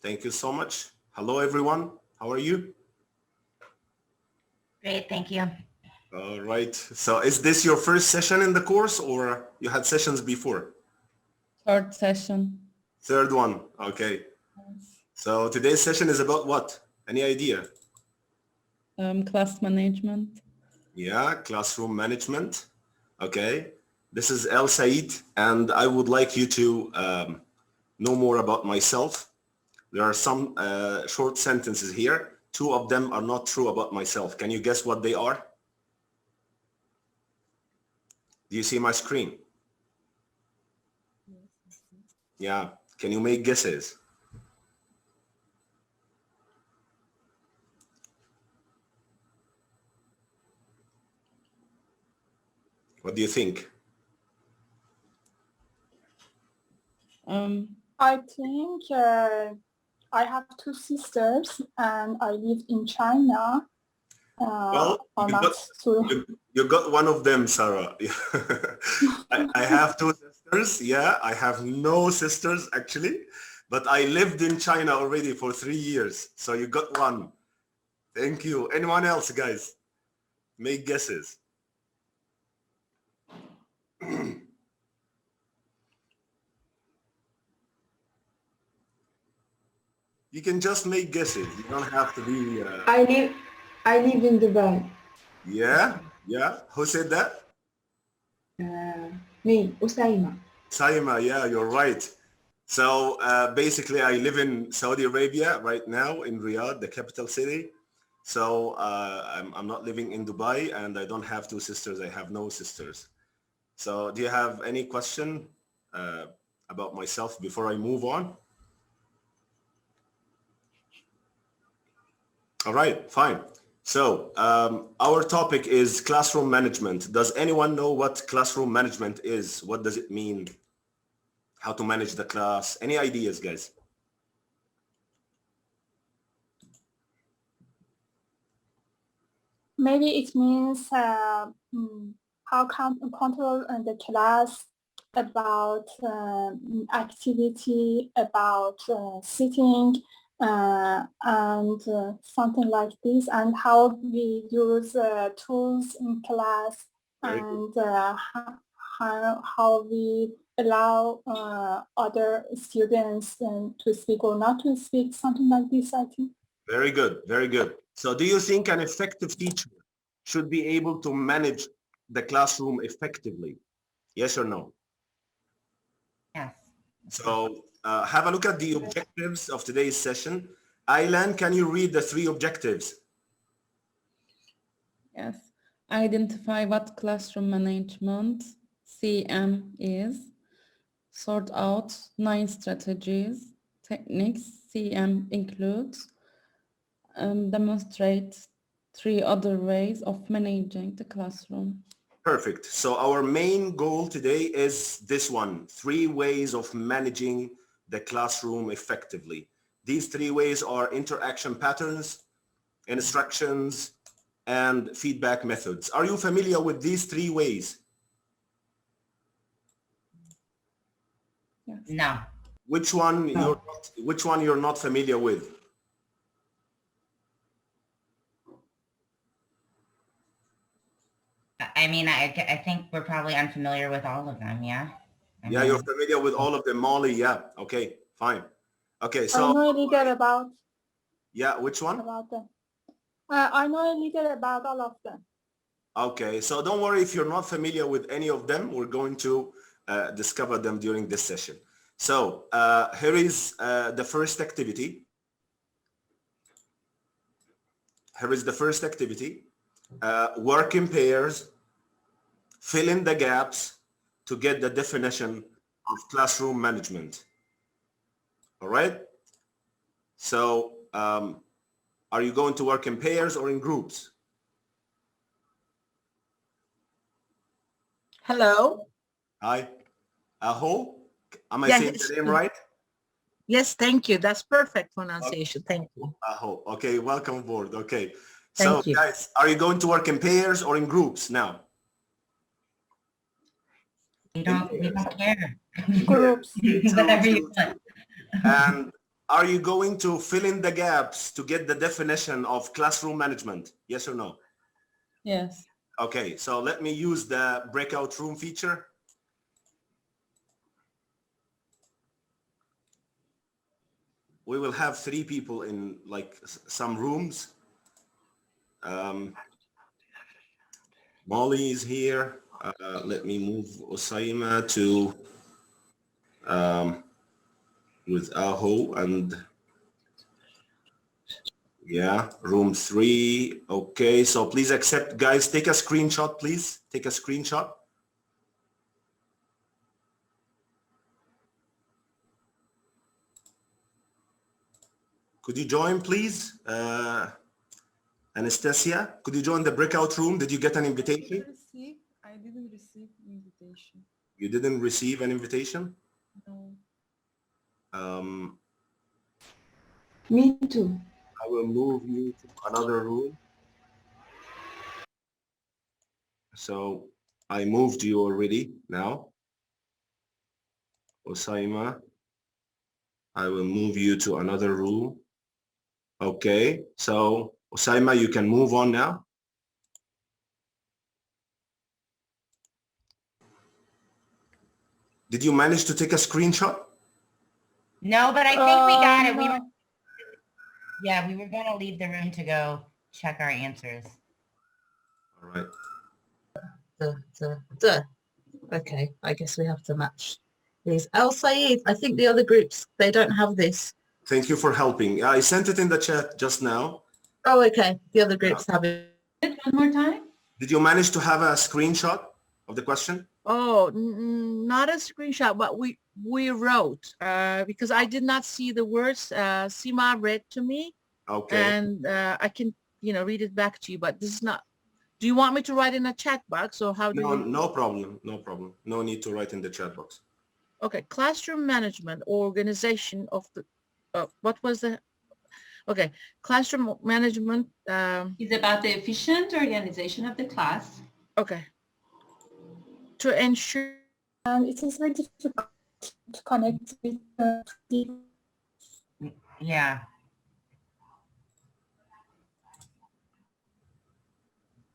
Thank you so much. Hello, everyone. How are you? Great, thank you. All right. So is this your first session in the course or you had sessions before? Third session. Third one. Okay. So today's session is about what? Any idea? Class management. Yeah, classroom management. Okay. This is Elsaid, and I would like you to know more about myself. There are some short sentences here. Two of them are not true about myself. Can you guess what they are? Do you see my screen? Yeah. Can you make guesses? What do you think? I think I have two sisters and I live in China. Well, you got one of them, Sarah. I have two sisters. Yeah, I have no sisters actually, but I lived in China already for 3 years. So you got one. Thank you. Anyone else, guys? Make guesses. You can just make guesses. You don't have to be... I live in Dubai. Yeah, yeah. Who said that? Me, Usaima. Saima, yeah, you're right. So basically, I live in Saudi Arabia right now in Riyadh, the capital city. So I'm not living in Dubai, and I don't have two sisters. I have no sisters. So do you have any question about myself before I move on? All right, fine. So our topic is classroom management. Does anyone know what classroom management is? What does it mean? How to manage the class? Any ideas, guys? Maybe it means how can control the class about activity, about sitting, and something like this, and how we use tools in class, and how we allow other students to speak or not to speak, something like this, I think. Very good, very good. So do you think an effective teacher should be able to manage the classroom effectively? Yes or no? Yes. So have a look at the objectives of today's session. Aylan, can you read the 3 objectives? Yes. Identify what classroom management, CM, is. Sort out 9 strategies, techniques CM includes. Demonstrate 3 other ways of managing the classroom. Perfect. So our main goal today is this one, 3 ways of managing the classroom effectively. These 3 ways are interaction patterns, instructions, and feedback methods. Are you familiar with these 3 ways? Yes. No. Which one you're not familiar with? I mean, I think we're probably unfamiliar with all of them, yeah? Yeah, you're familiar with all of them, Molly. Yeah. Okay, fine. Okay, so... I know a little about... Yeah, which one? About them. I know a little about all of them. Okay, so don't worry if you're not familiar with any of them. We're going to discover them during this session. So here is the first activity. Here is the first activity. Work in pairs, fill in the gaps to get the definition of classroom management. All right? So are you going to work in pairs or in groups? Hello. Hi. Aho? Am I Yes. saying the name right? Yes, thank you. That's perfect pronunciation. Okay. Thank you. Aho. Okay, welcome aboard. Okay. Thank So you. guys, are you going to work in pairs or in groups now? We don't care. Groups. Whatever you want. And are you going to fill in the gaps to get the definition of classroom management? Yes or no? Yes. Okay, so let me use the breakout room feature. We will have 3 people in like some rooms. Molly is here. Let me move Usaima to with Aho and yeah, room 3. Okay, so please accept, guys. Take a screenshot, please. Take a screenshot. Could you join, please? Anastasia, could you join the breakout room? Did you get an invitation? I didn't receive invitation. You didn't receive an invitation? No. Me too. I will move you to another room. So I moved you already now. Usaima, I will move you to another room. Okay, so Usaima, you can move on now. Did you manage to take a screenshot? No, but I think we got it. No. We were going to leave the room to go check our answers. All right. Okay, I guess we have to match these. Elsaid, I think the other groups, they don't have this. Thank you for helping. I sent it in the chat just now. Oh, okay. The other groups have it. One more time? Did you manage to have a screenshot of the question? Oh, not a screenshot, but we wrote because I did not see the words. Sima read to me. Okay. And I can, read it back to you, but this is not. Do you want me to write in a chat box or how do No, you? no problem. No problem. No need to write in the chat box. Okay, classroom management or organization of the, what was the, okay, classroom management. It's about the efficient organization of the class. Okay. To ensure. And it is very difficult to connect with the Yeah.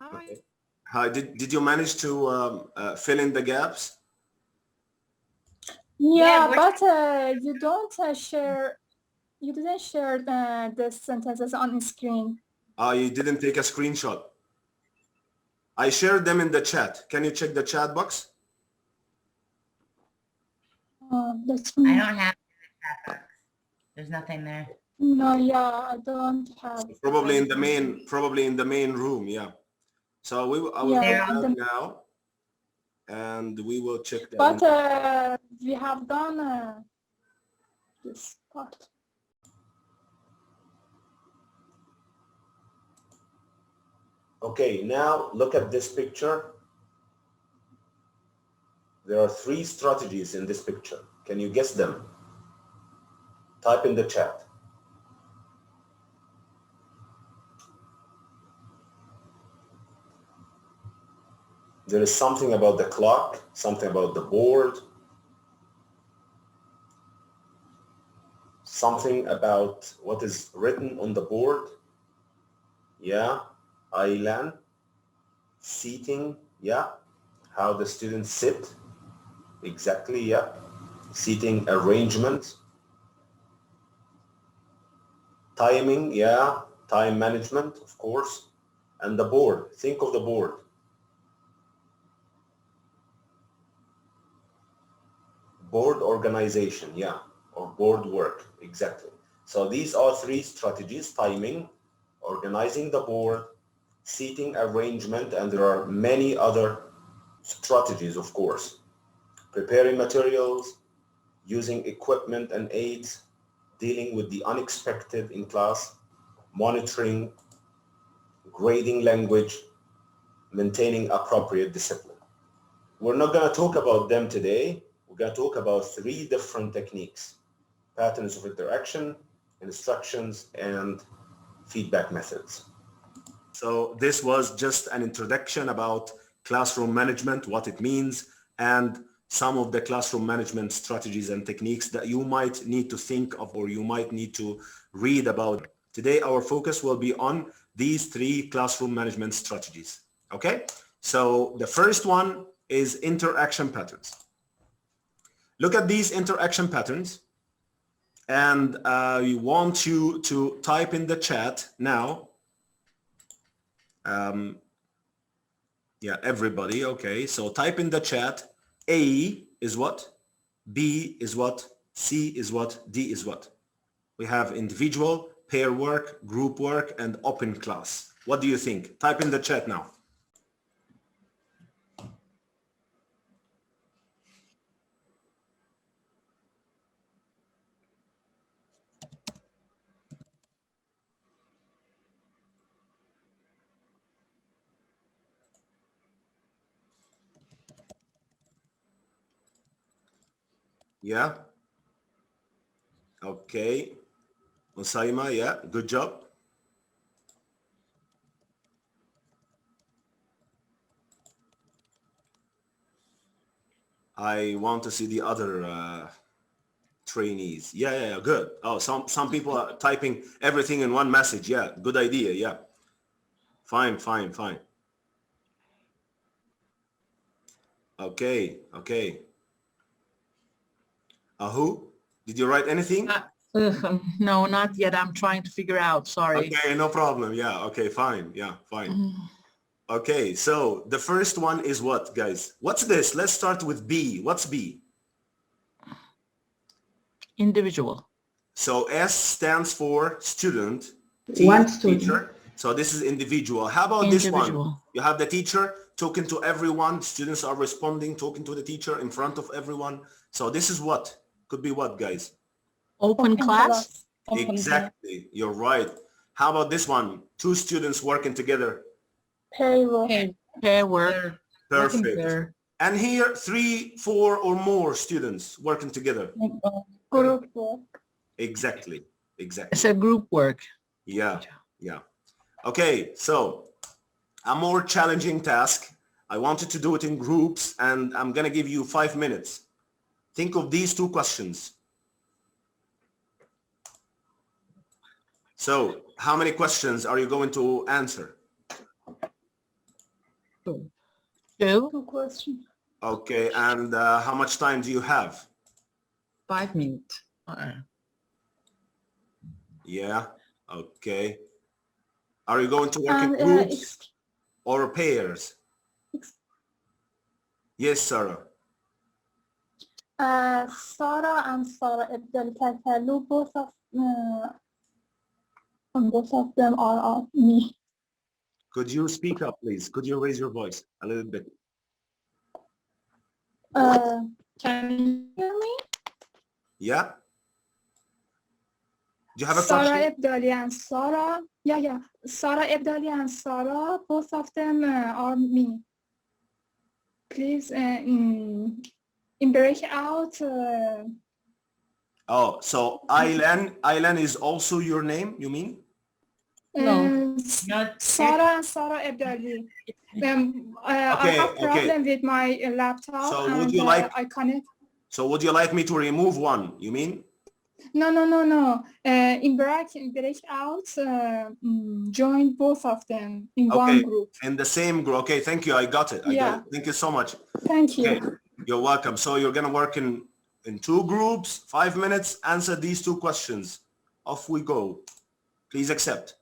Okay. Hi, did you manage to fill in the gaps? Yeah, we're- but you don't share. You didn't share the sentences on screen. You didn't take a screenshot. I shared them in the chat. Can you check the chat box? That's I don't have the chat box. There's nothing there. no, yeah, I don't have. Probably in the main room. Yeah. So I will Yeah, go out now, and we will check that. But we have done this part. Okay, now look at this picture. There are 3 strategies in this picture. Can you guess them? Type in the chat. There is something about the clock, something about the board, something about what is written on the board. Yeah, island, seating, yeah, how the students sit, exactly, yeah, seating arrangement, timing, yeah, time management, of course, and the board. Think of the board. Board organization, yeah, or board work, exactly. So these are 3 strategies: timing, organizing the board, seating arrangement, and there are many other strategies, of course. Preparing materials, using equipment and aids, dealing with the unexpected in class, monitoring, grading language, maintaining appropriate discipline. We're not going to talk about them today. We're going to talk about 3 different techniques: patterns of interaction, instructions, and feedback methods. So this was just an introduction about classroom management, what it means, and some of the classroom management strategies and techniques that you might need to think of or you might need to read about. Today, our focus will be on these 3 classroom management strategies. Okay, so the first one is interaction patterns. Look at these interaction patterns, and we want you to type in the chat now. Yeah, everybody. Okay, so type in the chat. A is what? B is what? C is what? D is what? We have individual, pair work, group work, and open class. What do you think? Type in the chat now. Yeah. Okay. Usaima, yeah, good job. I want to see the other trainees. Yeah, good. Oh, some people are typing everything in one message. Yeah, good idea. Yeah. Fine. Okay. Ahu, did you write anything? No, not yet. I'm trying to figure out. Sorry. Okay, no problem. Yeah, okay, fine. Yeah, fine. Okay, so the first one is what, guys? What's this? Let's start with B. What's B? Individual. So S stands for student. T One is student. teacher. So this is individual. How about this one? Individual. You have the teacher talking to everyone. Students are responding, talking to the teacher in front of everyone. So this is what? Could be what, guys? Open class. Open Exactly. You're right. How about this one? 2 students working together. Pair work. class. Pair work. Working Perfect. pair. And here, 3, 4 or more students working together. Group work. Exactly. It's a group work. Yeah. Okay, so a more challenging task. I wanted to do it in groups, and I'm gonna give you 5 minutes. Think of these 2 questions. So how many questions are you going to answer? 2. 2 questions. Okay, and how much time do you have? 5 minutes. Yeah, okay. Are you going to work in And groups or pairs? Yes, Sarah. Sarah and Sarah Abdel Katalu, both of them are me. Could you speak up, please? Could you raise your voice a little bit? Can you hear me? Yeah? Do you have a Sarah question? Abdali and Sarah. Yeah. Sarah Abdali and Sarah, both of them are me. Please, in breakout. Oh, so Aylan is also your name, you mean? No. Sarah and Sarah Abdali. I have problem with my laptop. So and would you like? I connect. So would you like me to remove one? You mean? No. In breakout, join both of them in one group. In the same group. Okay, thank you. I got it. Thank you so much. Thank you. Okay, you're welcome. So you're gonna work in 2 groups, 5 minutes, answer these 2 questions. Off we go. Please accept.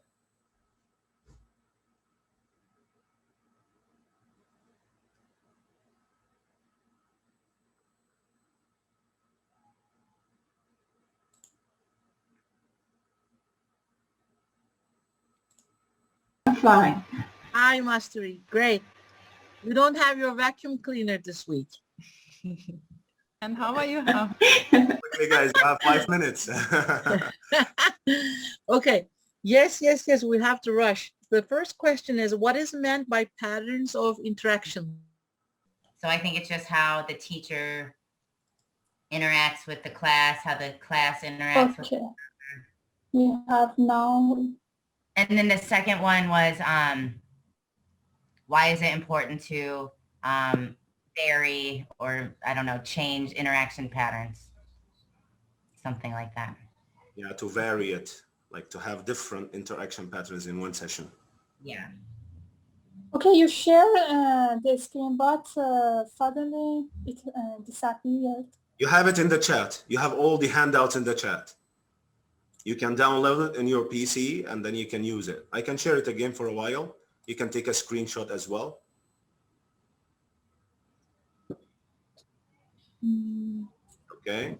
Fine. Hi, Mastery. Great. We don't have your vacuum cleaner this week. And how are you now? Okay, guys, you have 5 minutes. Okay. Yes. We have to rush. The first question is, what is meant by patterns of interaction? So I think it's just how the teacher interacts with the class, how the class interacts with. Okay. We have now. And then the second one was, why is it important to vary or, I don't know, change interaction patterns. Something like that. Yeah, to vary it, like to have different interaction patterns in one session. Yeah. Okay, you share the screen, but suddenly it disappeared. You have it in the chat. You have all the handouts in the chat. You can download it in your PC and then you can use it. I can share it again for a while. You can take a screenshot as well. Okay.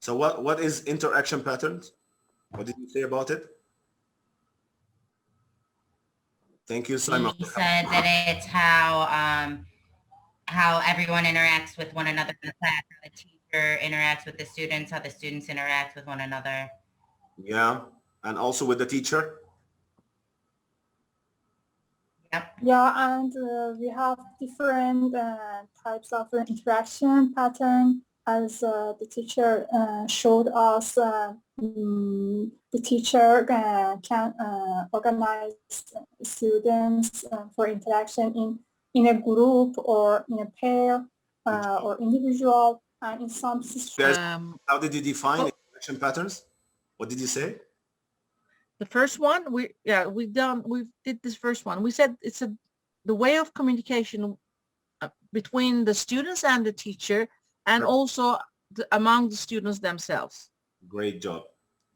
So what is interaction patterns? What did you say about it? Thank you, Simon. He said that it's how everyone interacts with one another in the class, how the teacher interacts with the students, how the students interact with one another. Yeah, and also with the teacher. Yep. Yeah, and we have different types of interaction pattern as the teacher showed us. The teacher can organize students for interaction in a group or in a pair or individual, and in some Guys, Um, how did you define interaction patterns? What did you say? the first one, we did this first one. We said it's the way of communication between the students and the teacher, and also among the students themselves. Great job.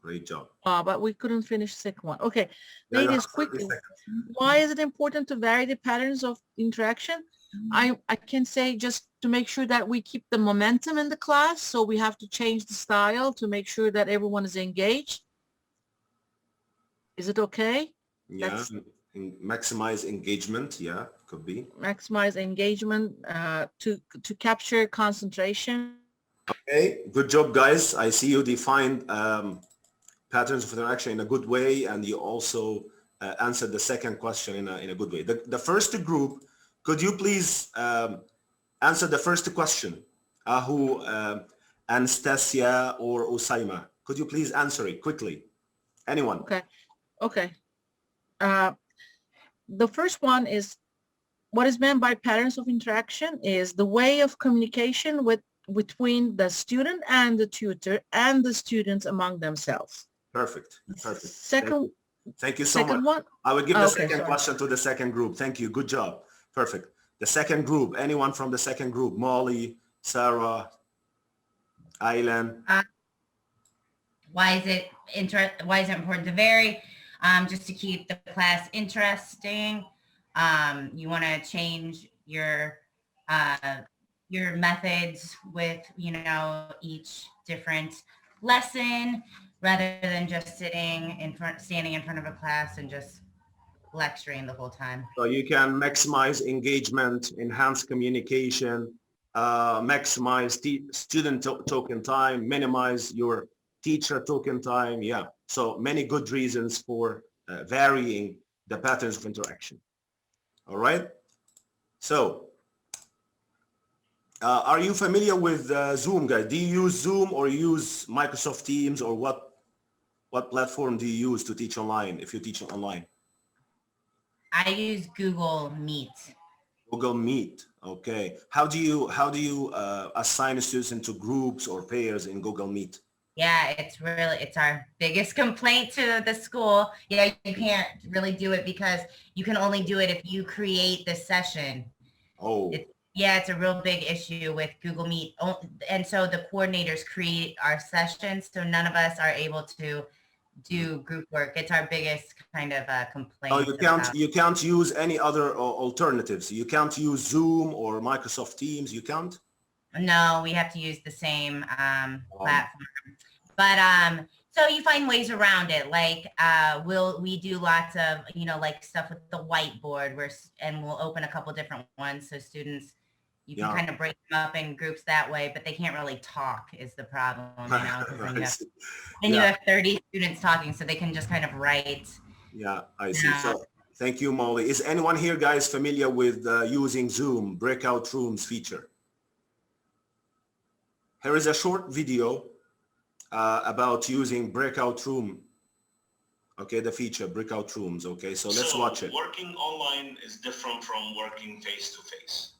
Great job. But we couldn't finish the second one. Okay, Yeah, ladies, no, quickly, 30 seconds. why is it important to vary the patterns of interaction? I can say just to make sure that we keep the momentum in the class. So we have to change the style to make sure that everyone is engaged. Is it okay? Yeah, maximize engagement. Yeah, could be. Maximize engagement to capture concentration. Okay, good job, guys. I see you defined patterns of interaction in a good way, and you also answered the second question in a good way. The first group, could you please answer the first question? Ahu, Anastasia, or Usaima? Could you please answer it quickly? Anyone? Okay. The first one is, what is meant by patterns of interaction is the way of communication between the student and the tutor and the students among themselves. Perfect. Perfect. Second, thank you so much. one. I will give the Okay, second sorry. question to the second group. Thank you. Good job. Perfect. The second group, anyone from the second group? Molly, Sarah, Aylan. Why is it important to vary? Just to keep the class interesting. You want to change your methods with, each different lesson rather than just standing in front of a class and just lecturing the whole time. So you can maximize engagement, enhance communication, maximize student token time, minimize your teacher token time. Yeah. So many good reasons for varying the patterns of interaction. All right. So are you familiar with Zoom, guys? Do you use Zoom or use Microsoft Teams, or what platform do you use to teach online if you teach online? I use Google Meet. Google Meet. Okay. How do you assign students into groups or pairs in Google Meet? Yeah, it's our biggest complaint to the school. Yeah, you can't really do it because you can only do it if you create the session. Oh. It's a real big issue with Google Meet. And so the coordinators create our sessions, so none of us are able to do group work. It's our biggest kind of complaint. Oh, you can't use any other alternatives. You can't use Zoom or Microsoft Teams. You can't? No, we have to use the same platform. But so you find ways around it. Like we do lots of, like stuff with the whiteboard and we'll open a couple different ones so students, you can kind of break them up in groups that way, but they can't really talk is the problem, then you have 30 students talking, so they can just kind of write. Yeah, I see. So thank you, Molly. Is anyone here, guys, familiar with using Zoom breakout rooms feature? Here is a short video about using breakout room. Okay, the feature, breakout rooms. Okay, so let's watch it. Working online is different from working face-to-face,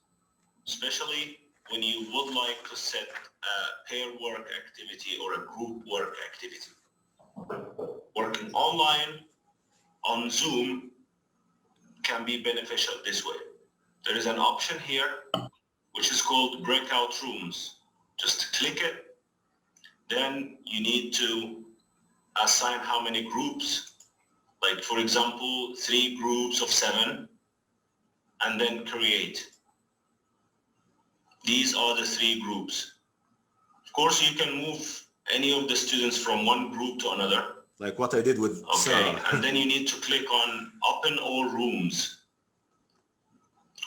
especially when you would like to set a pair work activity or a group work activity. Working online on Zoom can be beneficial this way. There is an option here which is called breakout rooms. Just click it. Then you need to assign how many groups, like for example, 3 groups of 7, and then create. These are the 3 groups. Of course, you can move any of the students from one group to another. Like what I did with Sarah. And then you need to click on open all rooms.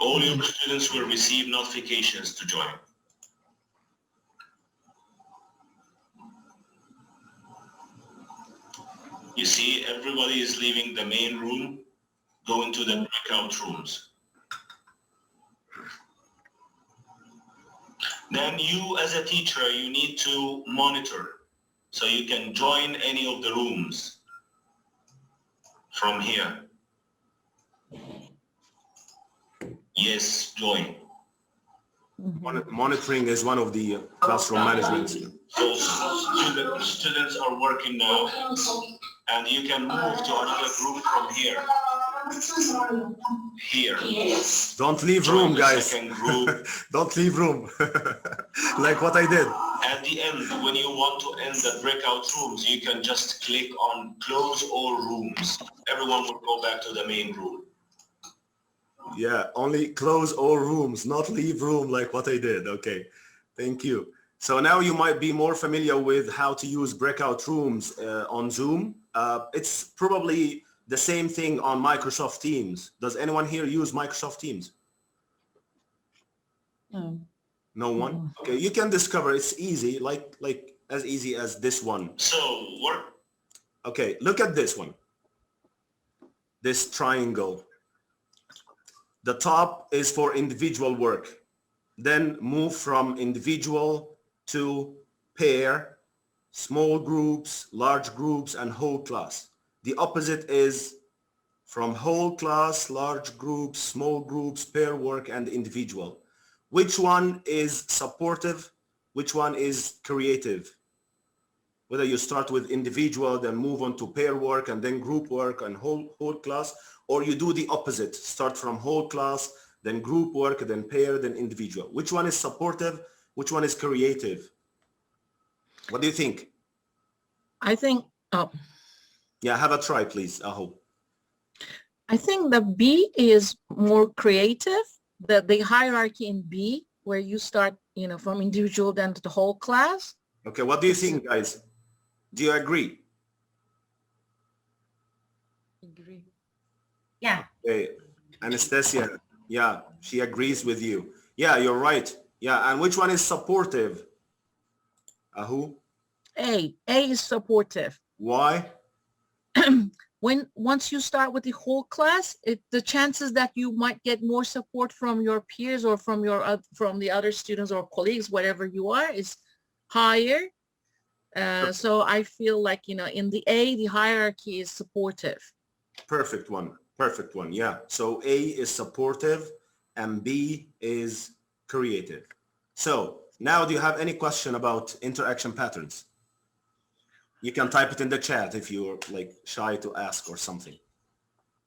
All your students will receive notifications to join. You see, everybody is leaving the main room, going to the breakout rooms. Then you, as a teacher, you need to monitor, so you can join any of the rooms from here. Yes, join. Monitoring is one of the classroom management. So students are working now, and you can move to another group from here. Here. Don't leave room, guys. Second group. Don't leave room. Like what I did. At the end, when you want to end the breakout rooms, you can just click on close all rooms. Everyone will go back to the main room. Yeah, only close all rooms, not leave room like what I did. Okay, thank you. So now you might be more familiar with how to use breakout rooms on Zoom. It's probably the same thing on Microsoft Teams. Does anyone here use Microsoft Teams? No. No one? Okay, you can discover it's easy, like as easy as this one. So what? Okay, look at this one. This triangle. The top is for individual work. Then move from individual to pair, small groups, large groups, and whole class. The opposite is from whole class, large groups, small groups, pair work, and individual. Which one is supportive? Which one is creative? Whether you start with individual, then move on to pair work, and then group work and whole class, or you do the opposite, start from whole class, then group work, then pair, then individual. Which one is supportive? Which one is creative? What do you think? I think, Yeah, have a try, please, Aho. I think the B is more creative, the hierarchy in B, where you start, from individual then to the whole class. Okay, what do you think, guys? Do you agree? Agree. Yeah. Okay, Anastasia, yeah, she agrees with you. Yeah, you're right. Yeah, and which one is supportive? Ahu? A is supportive. Why? Once you start with the whole class, the chances that you might get more support from your peers or from the other students or colleagues, whatever you are, is higher. So I feel like, in the A, the hierarchy is supportive. Perfect one. Perfect one. Yeah. So A is supportive and B is creative. So now do you have any question about interaction patterns? You can type it in the chat if you're like shy to ask or something.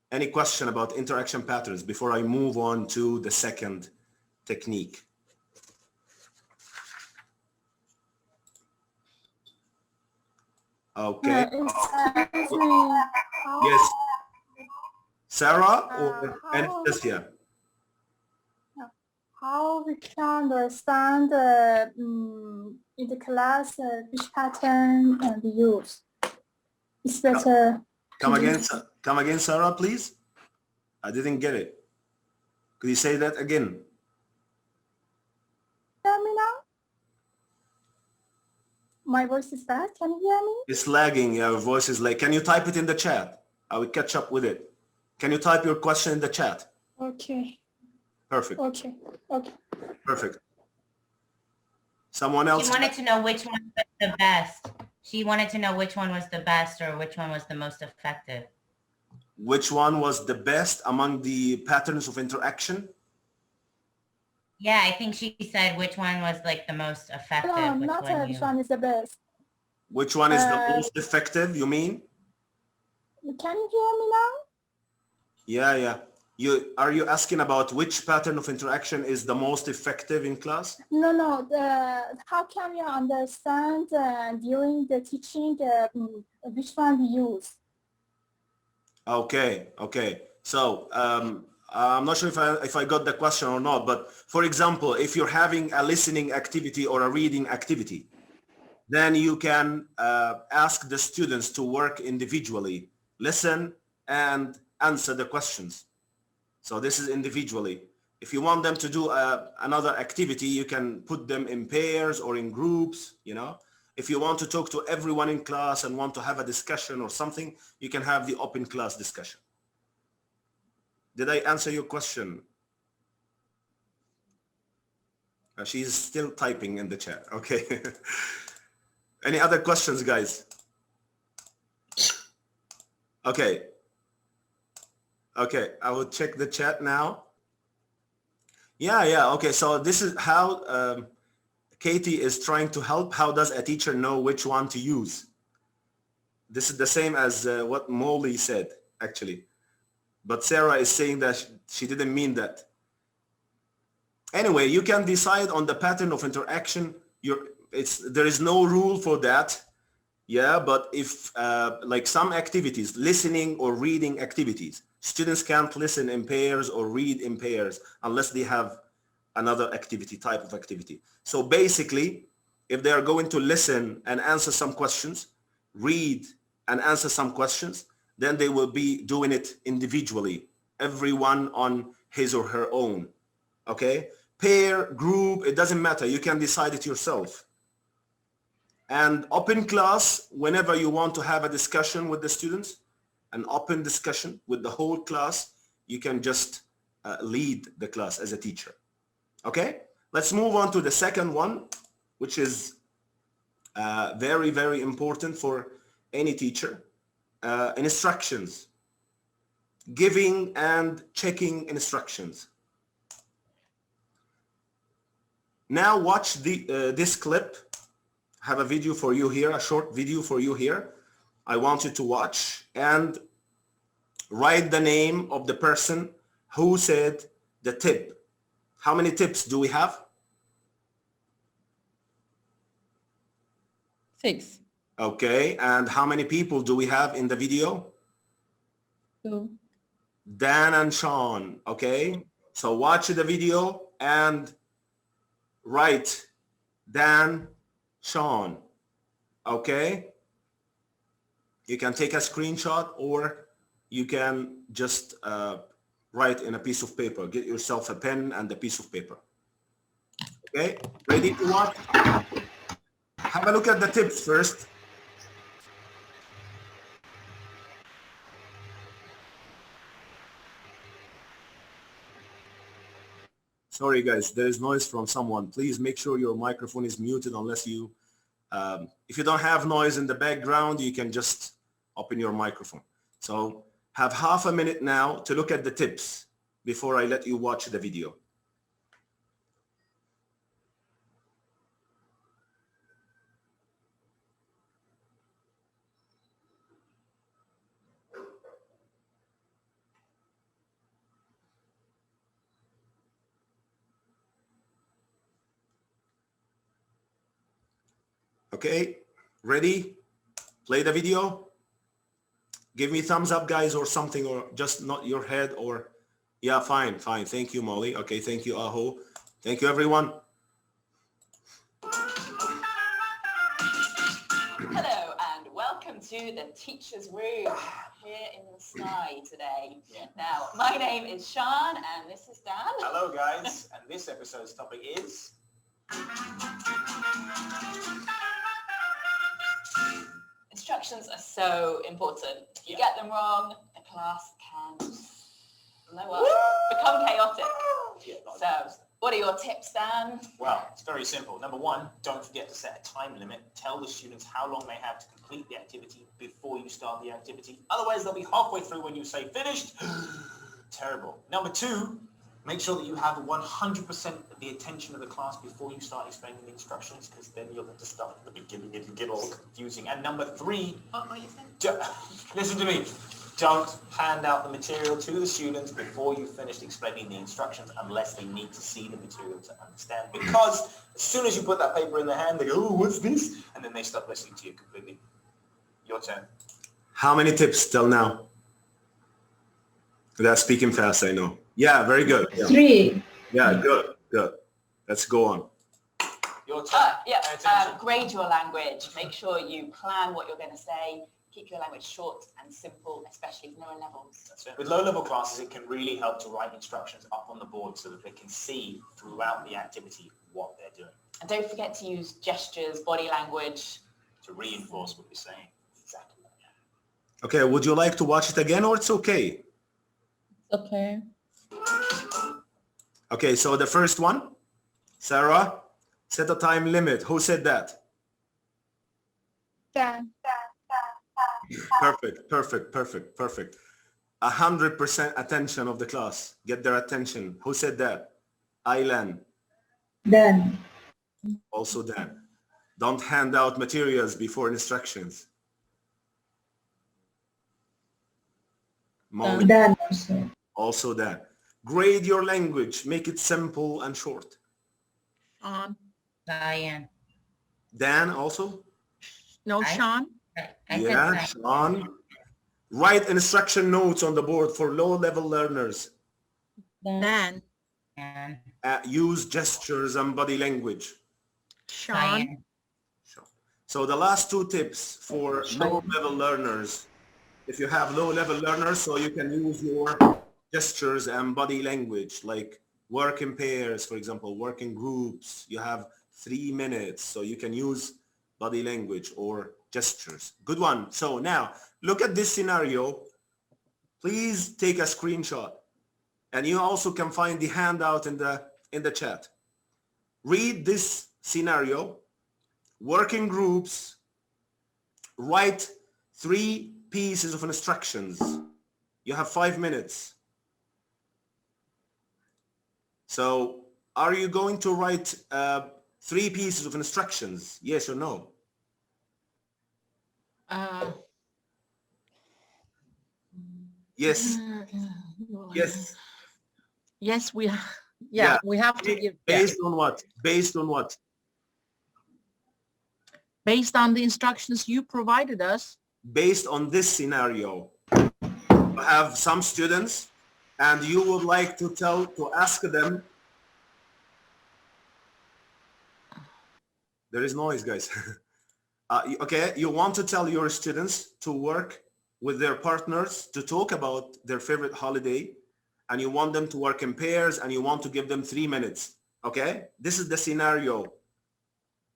Any question about interaction patterns before I move on to the second technique? Okay. Excuse me. Yes. Sarah or Anastasia? How we can understand in the class which pattern we use? It's better. Come again, Sarah, please. I didn't get it. Could you say that again? Hear me now? My voice is bad. Can you hear me? It's lagging. Your voice is like. Can you type it in the chat? I will catch up with it. Can you type your question in the chat? Okay. Perfect. Okay. Okay. Perfect. Someone else? He wanted to know which one was the best. She wanted to know which one was the best or which one was the most effective. Which one was the best among the patterns of interaction? Yeah, I think she said which one was like the most effective. No, which not one which one is the best. Which one is the most effective, you mean? Can you hear me now? Yeah. Are you asking about which pattern of interaction is the most effective in class? No. How can you understand during the teaching which one we use? Okay. So I'm not sure if I got the question or not, but for example, if you're having a listening activity or a reading activity, then you can ask the students to work individually, listen and answer the questions. So this is individually. If you want them to do another activity, you can put them in pairs or in groups, you know. If you want to talk to everyone in class and want to have a discussion or something, you can have the open class discussion. Did I answer your question? She's still typing in the chat. Okay. Any other questions, guys? Okay, I will check the chat now. Yeah, okay, so this is how Katie is trying to help. How does a teacher know which one to use? This is the same as what Molly said, actually. But Sarah is saying that she didn't mean that. Anyway, you can decide on the pattern of interaction. There is no rule for that. Yeah, but if like some activities, listening or reading activities, students can't listen in pairs or read in pairs unless they have another activity, type of activity. So basically, if they are going to listen and answer some questions, read and answer some questions, then they will be doing it individually, everyone on his or her own. Okay? Pair, group, it doesn't matter. You can decide it yourself. And open class, whenever you want to have a discussion with the students, an open discussion with the whole class, you can just lead the class as a teacher. Okay, let's move on to the second one, which is very, very important for any teacher. Instructions, giving and checking instructions. Now watch this clip. I have a video for you here, a short video for you here. I want you to watch and write the name of the person who said the tip. How many tips do we have? 6. Okay, and how many people do we have in the video? 2. Dan and Sean, okay? So watch the video and write Dan, Sean, okay? You can take a screenshot or you can just write in a piece of paper. Get yourself a pen and a piece of paper. Okay, ready to watch? Have a look at the tips first. Sorry guys, there is noise from someone. Please make sure your microphone is muted unless you, if you don't have noise in the background, you can just open your microphone. So have half a minute now to look at the tips before I let you watch the video. Okay, ready? Play the video. Give me thumbs up, guys, or something, or just not your head, or yeah, fine. Thank you, Molly. Okay, thank you, Aho. Thank you, everyone. Hello and welcome to the Teacher's Room here in the sky today. Now, my name is Sean and this is Dan. Hello, guys, and this episode's topic is instructions are so important. If you get them wrong, the class can blow up, become chaotic. So What are your tips, Dan? Well, it's very simple. Number one, don't forget to set a time limit. Tell the students how long they have to complete the activity before you start the activity. Otherwise, they'll be halfway through when you say finished. Terrible. Number two, make sure that you have 100% of the attention of the class before you start explaining the instructions, because then you'll have to start at the beginning and it'll get all confusing. And number three, What you said? listen to me. Don't hand out the material to the students before you've finished explaining the instructions unless they need to see the material to understand. Because as soon as you put that paper in their hand, they go, oh, what's this? And then they stop listening to you completely. Your turn. How many tips till now? That's speaking fast, I know. Yeah, very good. Yeah. 3. Yeah, good, good. Let's go on. Your turn. Grade your language. Make sure you plan what you're going to say. Keep your language short and simple, especially with lower levels. That's it. With low-level classes, it can really help to write instructions up on the board so that they can see throughout the activity what they're doing. And don't forget to use gestures, body language. To reinforce what you're saying. Exactly. Okay, would you like to watch it again or it's okay? Okay. Okay, so the first one, Sarah, set a time limit. Who said that? Dan. Perfect, perfect, perfect, perfect. 100% attention of the class. Get their attention. Who said that? Aylan. Dan. Also Dan. Don't hand out materials before instructions. Molly. Dan also. Also Dan. Grade your language. Make it simple and short. Diane. Dan also? No, Sean? I Yeah, said Sean. Write instruction notes on the board for low-level learners. Dan. Diane. Use gestures and body language. Sean. Diane. So the last two tips for low-level learners. If you have low-level learners, so you can use your gestures and body language, like work in pairs, for example, work in groups. You have 3 minutes, so you can use body language or gestures. Good one. So now look at this scenario. Please take a screenshot, and you also can find the handout in the chat. Read this scenario, work in groups, write 3 pieces of instructions. You have 5 minutes. So are you going to write 3 pieces of instructions? Yes or no? Yes. Yes. Yes, we have to give. Based on what? Based on what? Based on the instructions you provided us. Based on this scenario, you have some students and you would like to ask them. There is noise, guys. Okay, you want to tell your students to work with their partners to talk about their favorite holiday, and you want them to work in pairs, and you want to give them 3 minutes. Okay, this is the scenario.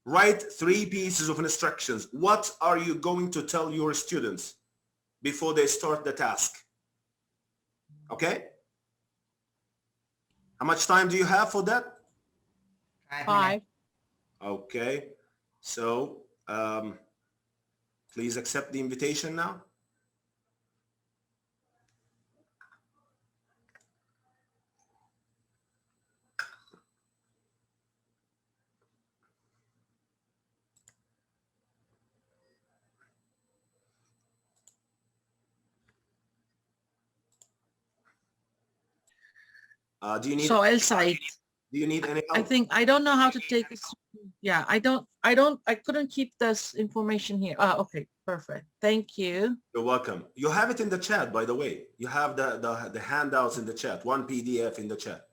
Write 3 pieces of instructions. What are you going to tell your students before they start the task? Okay? How much time do you have for that? 5. Okay, so please accept the invitation now. Do you need? So Elsaid. Do you need any help? I don't know how to take this. Yeah, I couldn't keep this information here. Okay, perfect. Thank you. You're welcome. You have it in the chat, by the way. You have the handouts in the chat, one PDF in the chat.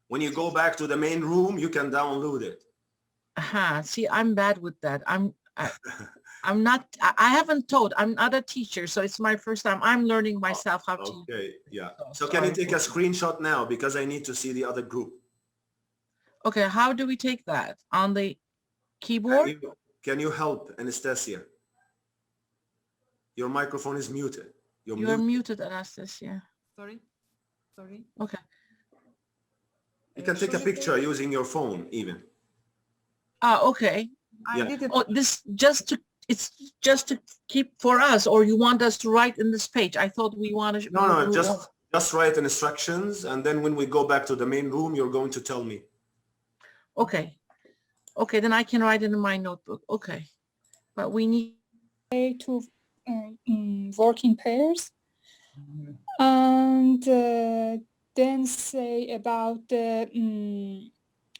When you go back to the main room, you can download it. See, I'm bad with that. I'm not, I haven't taught. I'm not a teacher, so it's my first time. I'm learning myself how to. Okay, yeah. So can you take a screenshot now, because I need to see the other group. Okay, how do we take that? On the keyboard? Can you help, Anastasia? Your microphone is muted. You're muted, Anastasia. Sorry. Okay. You can take a picture using your phone even. Ah, okay. I Yeah. did it. Oh, this it's just to keep for us, or you want us to write in this page? I thought we wanted. No, just write instructions, and then when we go back to the main room, you're going to tell me. Okay. Okay, then I can write it in my notebook. Okay. But we need To work in pairs, and then say about the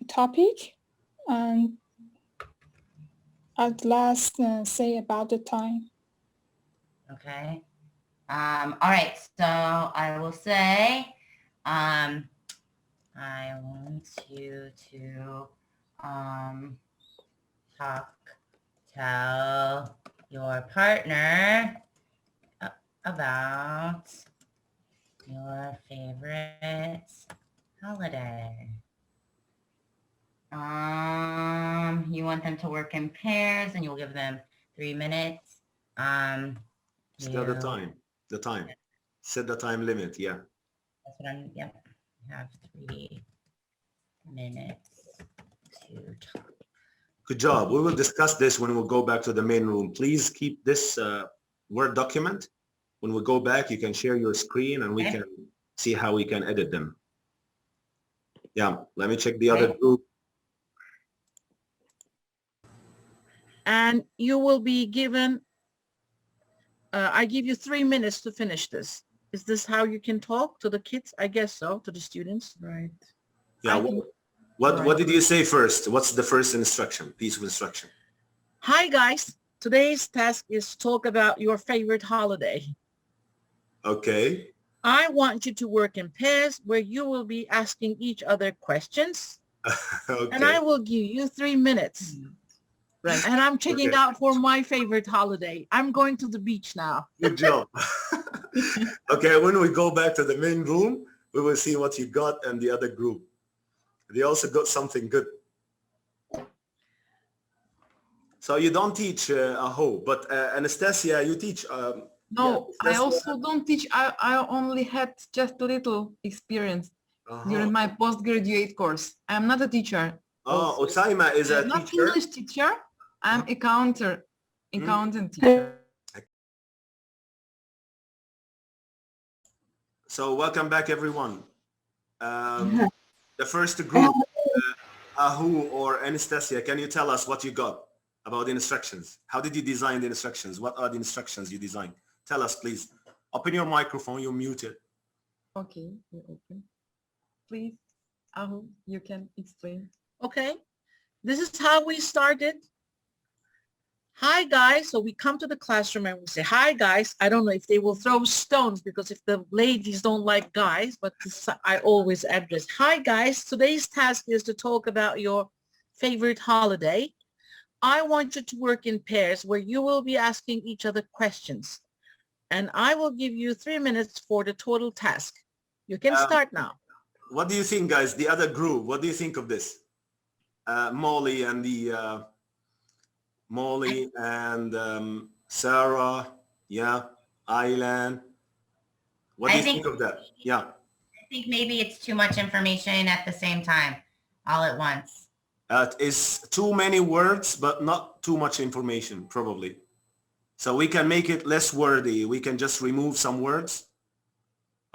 topic, and at last say about the time. Okay. All right. So I will say, I want you to tell your partner about your favorite holiday. You want them to work in pairs, and you'll give them 3 minutes. Set the time. The time. Set the time limit. Yeah. That's what I'm. Yep. Have 3 minutes to talk. Good job. We will discuss this when we'll go back to the main room. Please keep this Word document. When we go back, you can share your screen and we can see how we can edit them. Yeah, let me check the other group. and you will be given, I give you 3 minutes to finish this. Is this how you can talk to the kids? I guess so, to the students. Right. Yeah, what did you say first? What's the first instruction, piece of instruction? Hi guys, today's task is to talk about your favorite holiday. Okay. I want you to work in pairs where you will be asking each other questions. Okay. And I will give you 3 minutes. Right. And I'm checking Okay. out for my favorite holiday. I'm going to the beach now. Good job. Okay, when we go back to the main room, we will see what you got and the other group. They also got something good. So you don't teach Aho, but Anastasia, you teach. No, yeah, I also don't teach. I only had just a little experience during my postgraduate course. I'm not a teacher. Oh, Osaima is a Not teacher. English teacher. I'm accountant teacher. So welcome back, everyone. The first group, Ahu or Anastasia, can you tell us what you got about the instructions? How did you design the instructions? What are the instructions you designed? Tell us, please. Open your microphone, you're muted. Okay, you open. Please, Ahu, you can explain. Okay, this is how we started. Hi guys, so we come to the classroom and we say, hi guys. I don't know if they will throw stones because if the ladies don't like guys, but this, I always address, hi guys, today's task is to talk about your favorite holiday. I want you to work in pairs where you will be asking each other questions. And I will give you 3 minutes for the total task. You can start now. What do you think, guys? The other group, what do you think of this? Molly and the Molly and Sarah, yeah, Aylan. What do you think of that? Yeah. I think maybe it's too much information at the same time, all at once. It is too many words, but not too much information, probably. So we can make it less wordy. We can just remove some words.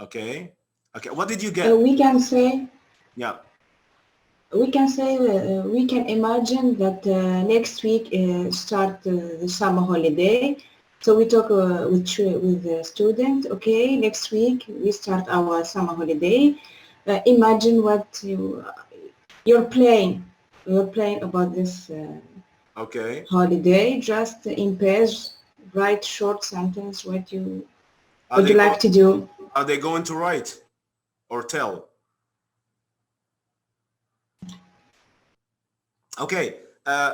Okay. Okay. What did you get? We can say. Yeah. We can say we can imagine that next week start the summer holiday. So we talk with the student. Okay, next week we start our summer holiday. Imagine what you're playing. You're playing about this okay holiday. Just in pairs, write short sentence. What you would you like to do? Are they going to write or tell? Okay,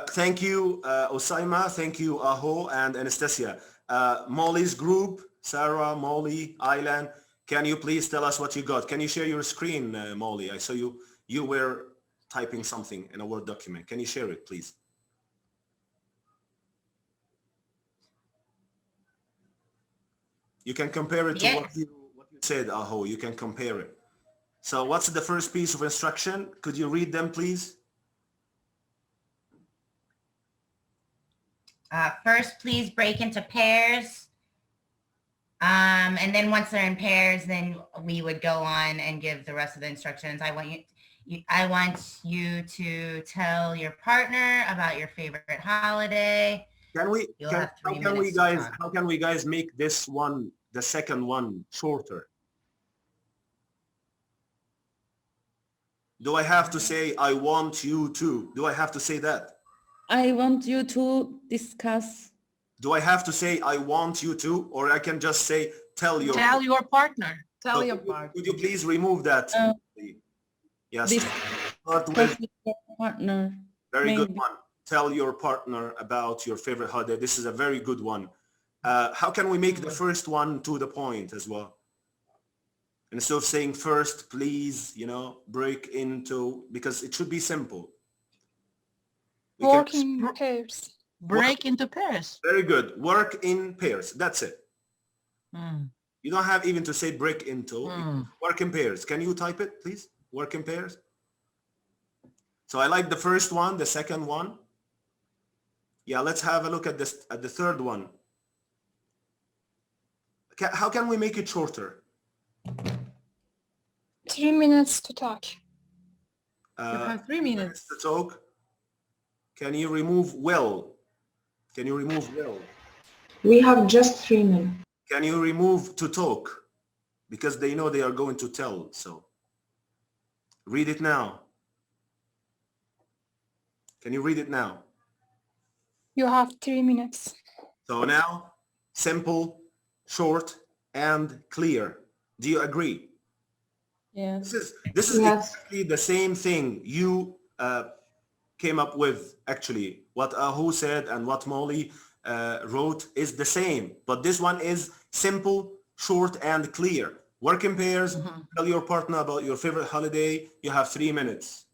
thank you, Osaima. Thank you, Aho and Anastasia. Molly's group, Sarah, Molly, Aylan, can you please tell us what you got? Can you share your screen, Molly? I saw you were typing something in a Word document. Can you share it, please? You can compare it to what you said, Aho. You can compare it. So what's the first piece of instruction? Could you read them, please? First, please break into pairs. And then once they're in pairs, then we would go on and give the rest of the instructions. I want you to tell your partner about your favorite holiday. How can we guys make this one, the second one, shorter? Do I have to say, I want you to? Do I have to say that? I want you to discuss. Do I have to say, I want you to? Or I can just say, tell your partner. Tell your partner. Could you please remove that? Yes. Start with With your partner. very good Maybe. one. Tell your partner about your favorite holiday. This is a very good one. How can we make the first one to the point as well? Instead of saying first, please, break into, because it should be simple. Work in pairs. Break into pairs. Very good. Work in pairs. That's it. You don't have even to say break into. Work in pairs. Can you type it, please? Work in pairs. So I like the first one, the second one. Yeah, let's have a look at this, at the third one. How can we make it shorter? 3 minutes to talk. You have 3 minutes. To talk. Can you remove will? Can you remove will? We have just 3 minutes. Can you remove to talk? Because they know they are going to tell, so. Read it now. Can you read it now? You have 3 minutes. So now, simple, short, and clear. Do you agree? Yes. This is exactly the same thing you came up with, actually. What Ahu said and what Molly wrote is the same, but this one is simple, short, and clear. Work in pairs, tell your partner about your favorite holiday, you have 3 minutes.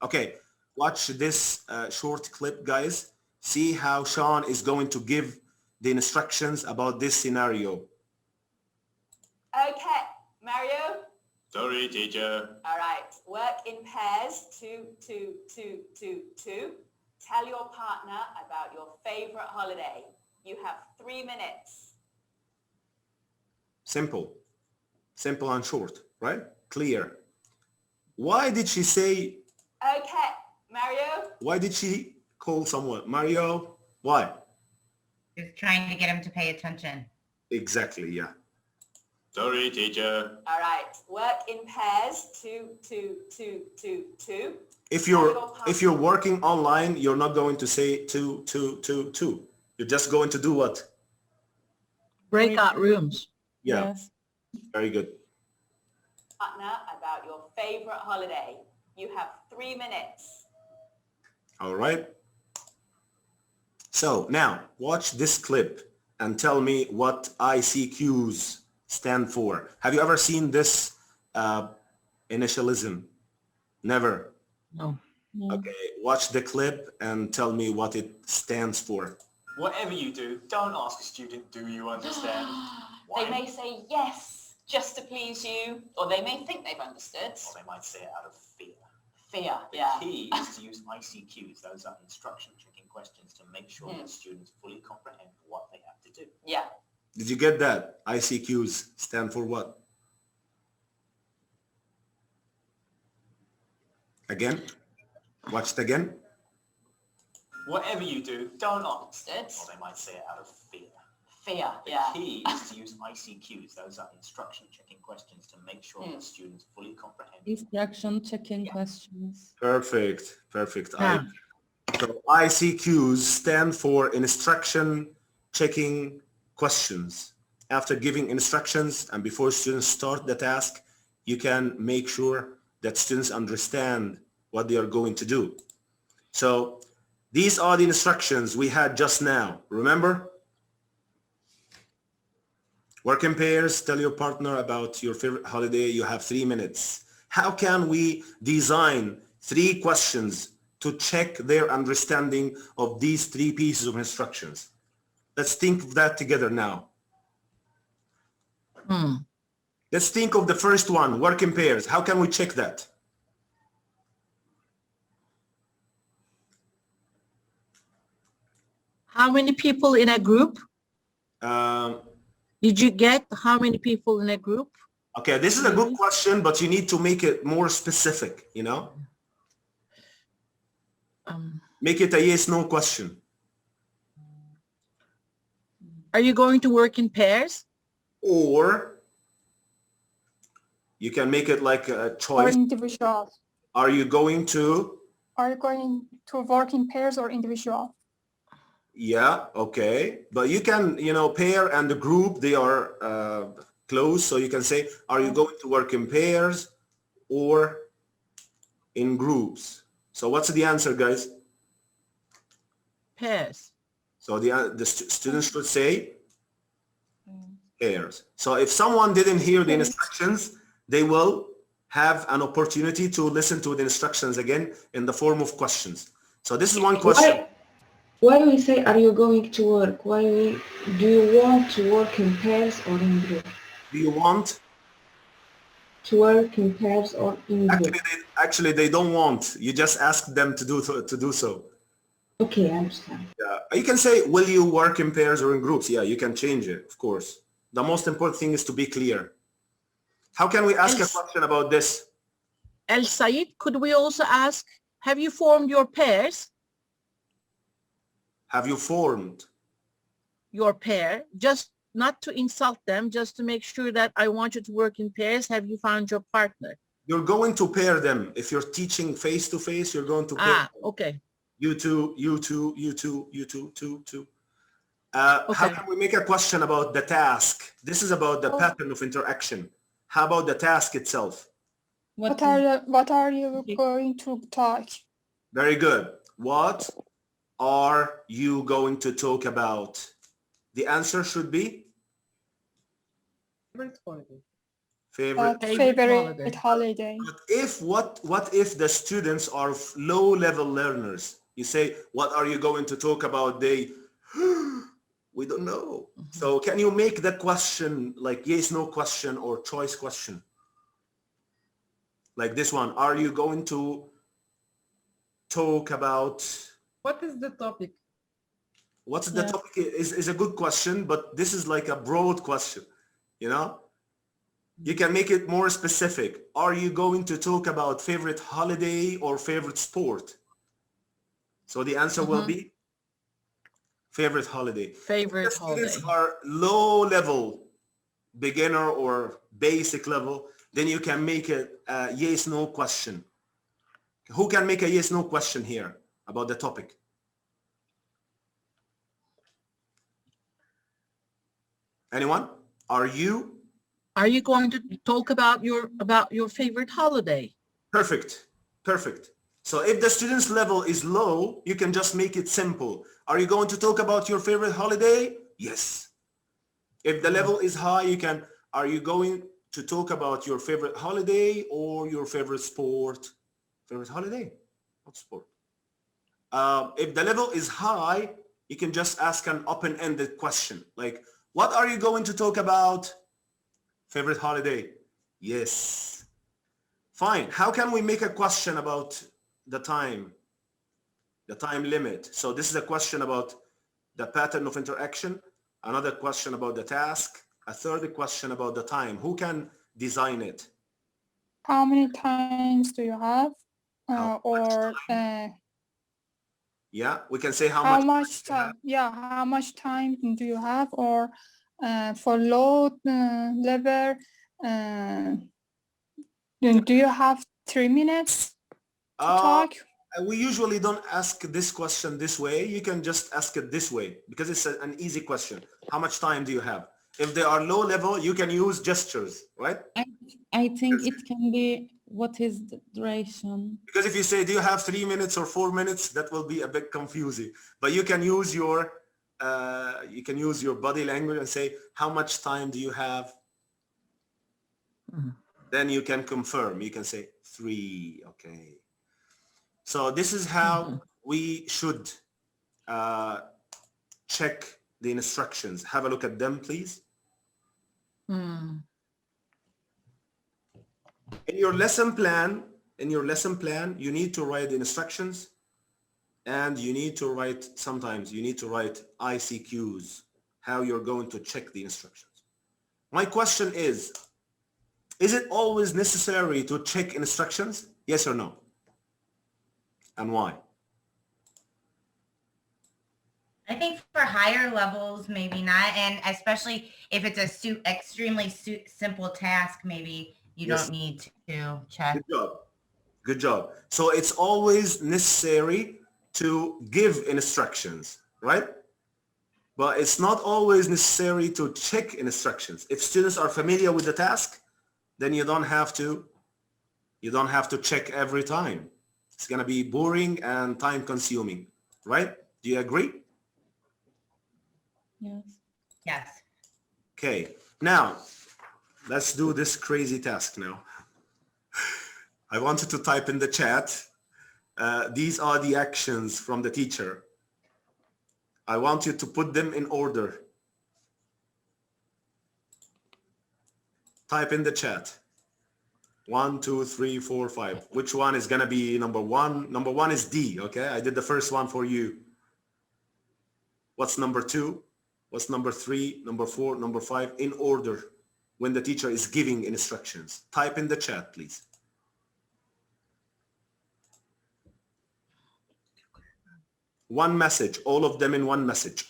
Okay, watch this short clip, guys. See how Sean is going to give the instructions about this scenario. Okay, Mario? Sorry, teacher. All right, work in pairs, 2, 2, 2, 2, 2. Tell your partner about your favorite holiday. You have 3 minutes. Simple. Simple and short, right? Clear. Why did she say... Okay, Mario? Why did she call someone? Mario? Why? Just trying to get him to pay attention. Exactly, yeah. Sorry, teacher. All right, work in pairs, 2, 2, 2, 2, 2. If you're working online, you're not going to say 2, 2, 2, 2. You're just going to do what? Breakout rooms. Yeah. Yes. Very good. Partner about your favorite holiday. You have 3 minutes. All right. So now watch this clip and tell me what ICQs stand for. Have you ever seen this initialism? Never. No. Okay, watch the clip and tell me what it stands for. Whatever you do, don't ask a student, do you understand? They may say yes, just to please you, or they may think they've understood. Or they might say it out of fear. Fear, The yeah. key is to use ICQs. Those are instruction checking questions to make sure that students fully comprehend what they have to do. Yeah. Did you get that? ICQs stand for what? Again? Watch it again. Whatever you do, don't ask. Understood. Or they might say it out of fear. Fear, The yeah. key is to use ICQs. Those are instruction checking questions to make sure that students fully comprehend. Instruction checking questions. Perfect. Perfect. Yeah. So ICQs stand for instruction checking questions. After giving instructions and before students start the task, you can make sure that students understand what they are going to do. So these are the instructions we had just now. Remember? Work in pairs, tell your partner about your favorite holiday, you have 3 minutes. How can we design 3 questions to check their understanding of these 3 pieces of instructions? Let's think of that together now. Let's think of the first one, work in pairs. How can we check that? How many people in a group? Did you get how many people in a group? Okay, this is a good question, but you need to make it more specific, you know? Make it a yes/no question. Are you going to work in pairs? Or you can make it like a Or choice. individual. Are you going to? Are you going to work in pairs or individual? Yeah, okay. But you can, you know, pair and the group, they are close. So you can say, are you going to work in pairs or in groups? So what's the answer, guys? Pairs. So the students should say pairs. So if someone didn't hear the instructions, they will have an opportunity to listen to the instructions again in the form of questions. So this is one question. Why do we say, are you going to work? Do you want to work in pairs or in group? Do you want? To work in pairs or in group? Actually, they don't want. You just ask them to do so. Okay, I understand. Yeah. You can say, will you work in pairs or in groups? Yeah, you can change it, of course. The most important thing is to be clear. How can we ask a question about this? Elsaid, could we also ask, have you formed your pairs? Have you formed your pair? Just not to insult them, just to make sure that I want you to work in pairs. Have you found your partner? You're going to pair them. If you're teaching face-to-face, you're going to pair them. Okay. You two, you two, you two, you two, two. Okay. How can we make a question about the task? This is about the pattern of interaction. How about the task itself? What are you going to talk? Very good. What are you going to talk about? The answer should be favorite holiday. Favorite holiday. But what if the students are low-level learners? You say, what are you going to talk about? We don't know. So can you make the question like yes/no question or choice question? Like this one, are you going to talk about? What is the topic? What's the topic is a good question, but this is like a broad question, you know? You can make it more specific. Are you going to talk about favorite holiday or favorite sport? So the answer will be favorite holiday. Favorite holiday. If students are low level, beginner or basic level, then you can make it a yes/no question. Who can make a yes/no question here about the topic? Anyone? Are you going to talk about your favorite holiday? Perfect. So if the student's level is low, you can just make it simple. Are you going to talk about your favorite holiday? Yes. If the level is high, are you going to talk about your favorite holiday or your favorite sport? Favorite holiday, not sport. If the level is high, you can just ask an open-ended question like, what are you going to talk about? Favorite holiday? Yes. Fine. How can we make a question about the time limit? So this is a question about the pattern of interaction, another question about the task, a third question about the time. Who can design it? How many times do you have? Yeah, we can say how much time. Yeah, how much time do you have? Or for low level, do you have 3 minutes to talk? We usually don't ask this question this way. You can just ask it this way because it's an easy question. How much time do you have? If they are low level, you can use gestures, right? I think it can be, what is the duration? Because if you say, do you have 3 minutes or 4 minutes, that will be a bit confusing. But you can use your body language and say, how much time do you have? Then you can confirm. You can say 3. Okay. So this is how we should check the instructions. Have a look at them, please. In your lesson plan, you need to write the instructions, and you need to write, sometimes you need to write ICQs, how you're going to check the instructions. My question is it always necessary to check instructions? Yes or no? And why? I think for higher levels, maybe not. And especially if it's a extremely simple task, maybe you Yes. don't need to check. Good job. Good job. So it's always necessary to give instructions, right? But it's not always necessary to check instructions. If students are familiar with the task, then you don't have to check every time. It's going to be boring and time consuming, right? Do you agree? Yes. Yes. Okay, now let's do this crazy task now. I wanted to type in the chat. These are the actions from the teacher. I want you to put them in order. Type in the chat. 1, 2, 3, 4, 5. Which one is gonna be number one? Number one is D, okay? I did the first one for you. What's number 2? What's number 3, number 4, number 5, in order when the teacher is giving instructions? Type in the chat, please. One message, all of them in one message.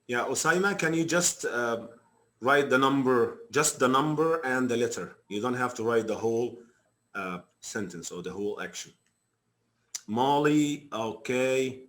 Yeah, Usaima, can you just write the number, just the number and the letter? You don't have to write the whole sentence or the whole action. Molly, okay.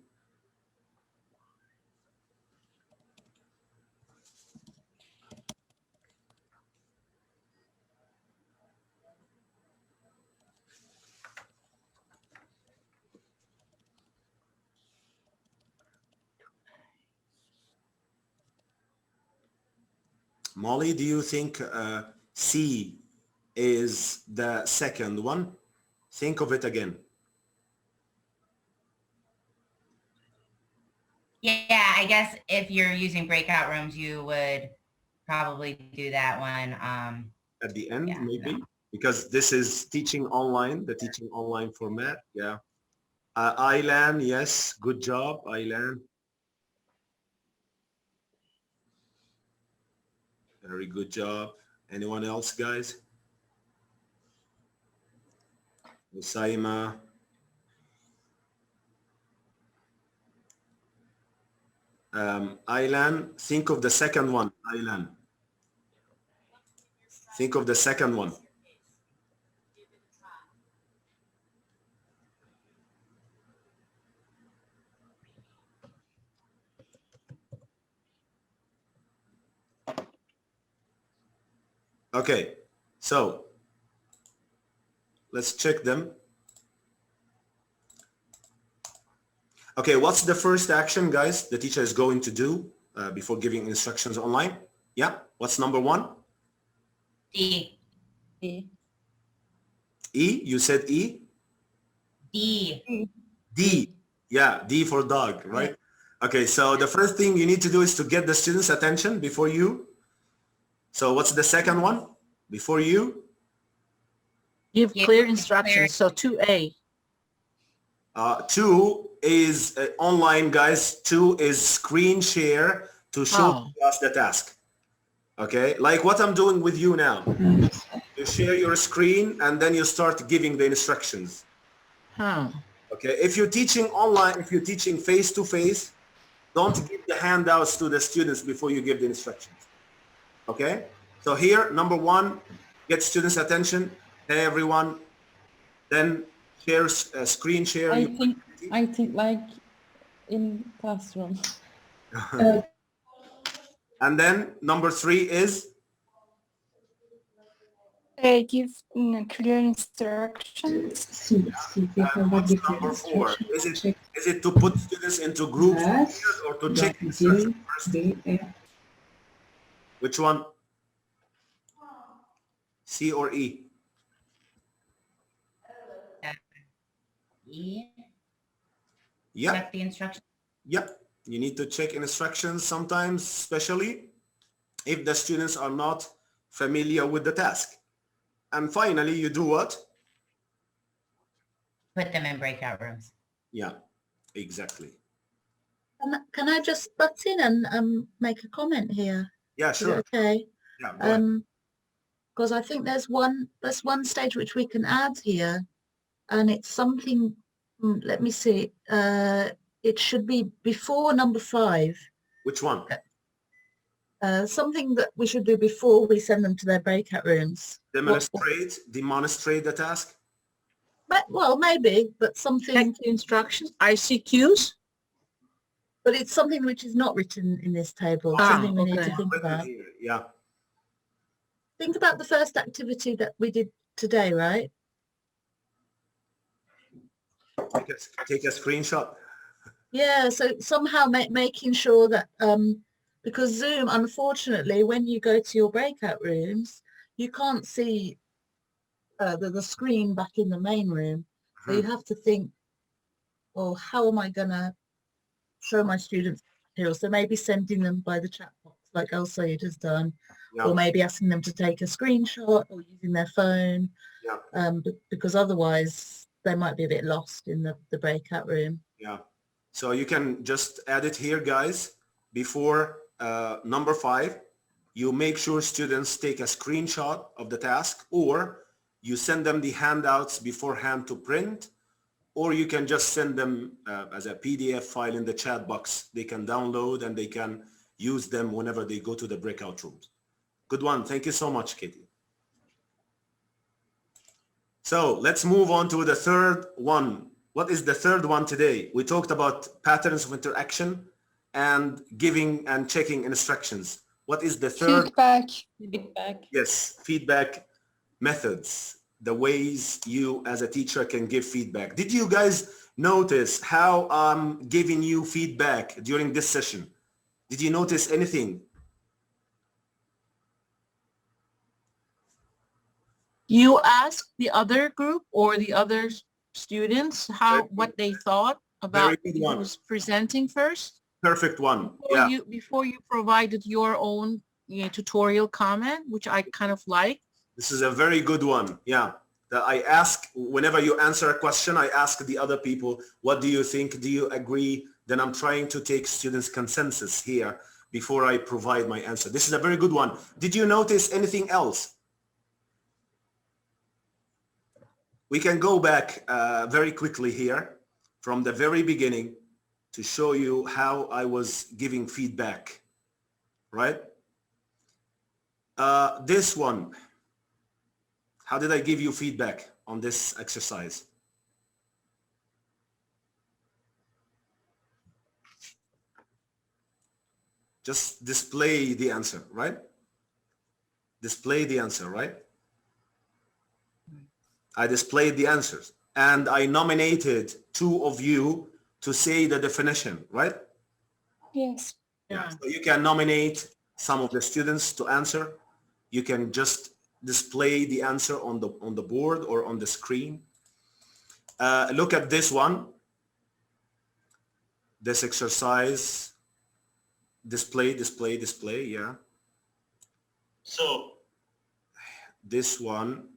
Molly, do you think C is the second one? Think of it again. Yeah, I guess if you're using breakout rooms, you would probably do that one. At the end, Yeah, maybe? no. Because this is teaching online, the teaching online format. Yeah. Aylan, yes. Good job, Aylan. Very good job. Anyone else, guys? Usaima. Aylan, think of the second one, Aylan. Think of the second one. Okay, so let's check them. Okay, what's the first action, guys, the teacher is going to do before giving instructions online? Yeah, what's number 1? D. E. E, you said E? D. D, yeah, D for dog, right? Okay, so the first thing you need to do is to get the students' attention before you. So what's the second one? Before you? Give clear instructions. So 2A. 2 is online, guys. 2 is screen share to show us the task. Okay, like what I'm doing with you now. You share your screen and then you start giving the instructions. Okay, if you're teaching online, if you're teaching face-to-face, don't give the handouts to the students before you give the instructions. Okay, so here, number 1, get students' attention. Hey, everyone. Then share, screen share. I think like in classroom. And then number 3 is? Give clear instructions. What's number 4? Is it to put students into groups or to check instructions first? Which one? C or E? E. Yeah. Check the instructions. Yep. You need to check instructions sometimes, especially if the students are not familiar with the task. And finally, you do what? Put them in breakout rooms. Yeah, exactly. Can I just butt in and make a comment here? Yeah, sure. Okay. Yeah, go ahead. Because I think there's one stage which we can add here, and it's something. Let me see. It should be before number 5. Which one? Something that we should do before we send them to their breakout rooms. Demonstrate the task? Well, maybe, but something. Check the instructions. ICQs. But it's something which is not written in this table. Something we need to think about. Yeah. Think about the first activity that we did today, right? Take a screenshot. Yeah, so somehow making sure that, because Zoom, unfortunately, when you go to your breakout rooms, you can't see the screen back in the main room. So you have to think, well, how am I going to show my students material? So maybe sending them by the chat box like Elsaid has done, or maybe asking them to take a screenshot or using their phone, because otherwise they might be a bit lost in the breakout room. Yeah. So you can just add it here, guys, before number 5. You make sure students take a screenshot of the task, or you send them the handouts beforehand to print, or you can just send them as a PDF file in the chat box. They can download and they can use them whenever they go to the breakout rooms. Good one. Thank you so much, Katie. So let's move on to the third one. What is the third one today? We talked about patterns of interaction and giving and checking instructions. What is the third? Feedback. Yes, feedback methods, the ways you as a teacher can give feedback. Did you guys notice how I'm giving you feedback during this session? Did you notice anything? You asked the other group or the other students what they thought about who was presenting first? Perfect one. Before you provided your own tutorial comment, which I kind of like. This is a very good one. Yeah. That I ask, whenever you answer a question, I ask the other people, what do you think? Do you agree? Then I'm trying to take students' consensus here before I provide my answer. This is a very good one. Did you notice anything else? We can go back very quickly here from the very beginning to show you how I was giving feedback, right? This one, how did I give you feedback on this exercise? Just display the answer, right? Display the answer, right? I displayed the answers and I nominated 2 of you to say the definition, right? Yes. Yeah. So you can nominate some of the students to answer. You can just display the answer on the board or on the screen. Look at this one. This exercise. Display, yeah. So this one.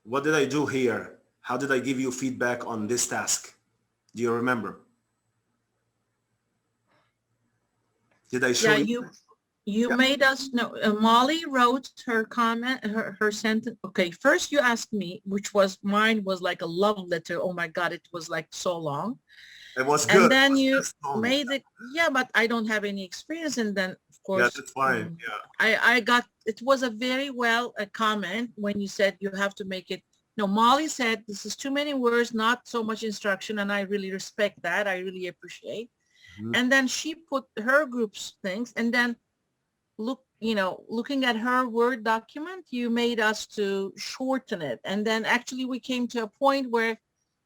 What did I do here? How did I give you feedback on this task? Do you remember? Did I show you? You made us know. Molly wrote her comment, her sentence. Okay, first you asked me, which was mine was like a love letter. Oh my God, it was like so long. It was good. And then you made it. Yeah, but I don't have any experience. And then of course, yeah, that's fine. Yeah. I got. It was a very well a comment when you said you have to make it. No, Molly said this is too many words, not so much instruction, and I really respect that. I really appreciate. And then she put her group's things, and then look you know, looking at her Word document, you made us to shorten it. And then actually we came to a point where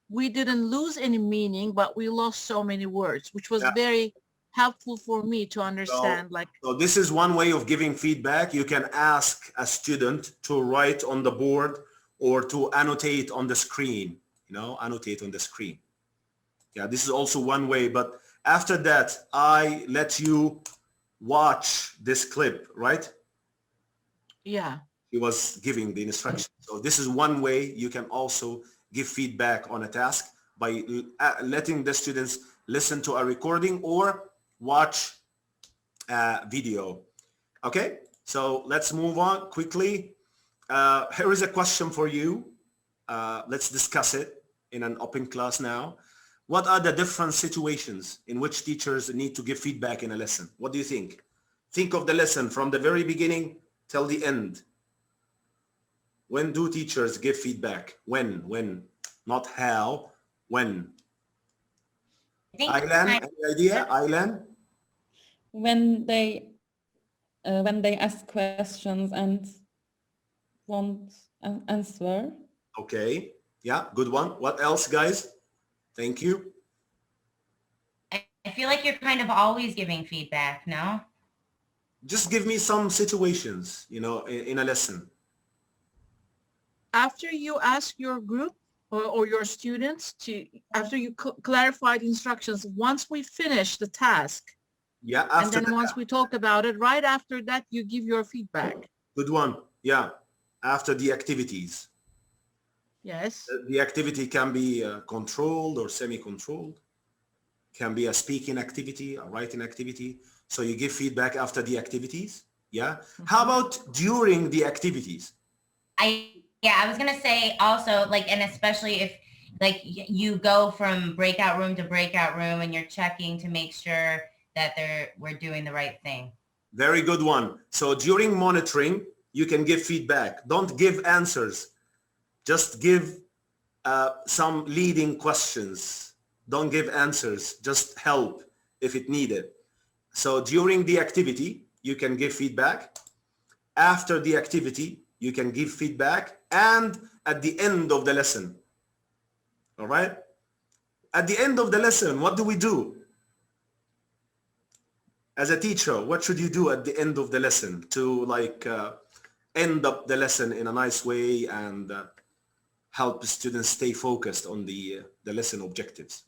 we didn't lose any meaning, but we lost so many words, which was very helpful for me to understand. So this is one way of giving feedback. You can ask a student to write on the board or to annotate on the screen, you know, annotate on the screen. Yeah, this is also one way, but after that, I let you watch this clip, right? Yeah. He was giving the instructions. So this is one way you can also give feedback on a task by letting the students listen to a recording or watch a video. Okay, so let's move on quickly. Here is a question for you. Let's discuss it in an open class now. What are the different situations in which teachers need to give feedback in a lesson? What do you think? Think of the lesson from the very beginning till the end. When do teachers give feedback? When? Not how, when? Aylan, any idea? Aylan? When they ask questions and won't answer. Okay, yeah, good one. What else, guys? Thank you. I feel like you're kind of always giving feedback, no? Just give me some situations, you know, in a lesson. After you ask your group or your students to, after you clarified instructions, once we finish the task, yeah, after and then once we talk about it, right after that, you give your feedback. Good one. Yeah, after the activities. Yes. The activity can be controlled or semi-controlled. Can be a speaking activity, a writing activity. So you give feedback after the activities. Yeah. How about during the activities? I was gonna say also, like, and especially if like you go from breakout room to breakout room and you're checking to make sure that we're doing the right thing. Very good one. So during monitoring, you can give feedback. Don't give answers. Just give some leading questions. Don't give answers. Just help if it needed. So during the activity, you can give feedback. After the activity, you can give feedback. And at the end of the lesson. All right? At the end of the lesson, what do we do? As a teacher, what should you do at the end of the lesson to like end up the lesson in a nice way and help students stay focused on the lesson objectives?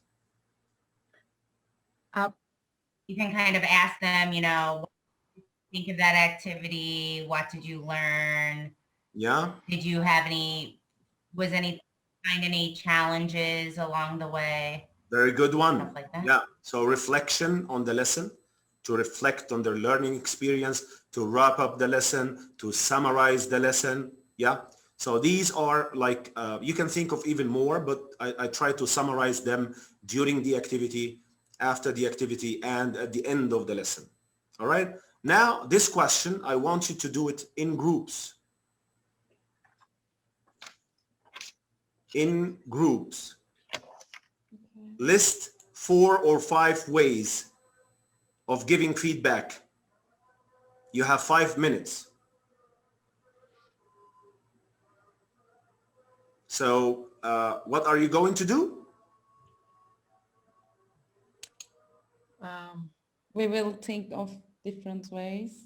You can kind of ask them, you know, what did you think of that activity? What did you learn? Yeah. Did you have any challenges along the way? Very good one. Stuff like that. Yeah. So reflection on the lesson, to reflect on their learning experience, to wrap up the lesson, to summarize the lesson. Yeah. So these are like, you can think of even more, but I try to summarize them during the activity, after the activity, and at the end of the lesson. All right. Now, this question, I want you to do it in groups. In groups. List 4 or 5 ways of giving feedback. You have 5 minutes. So what are you going to do? We will think of different ways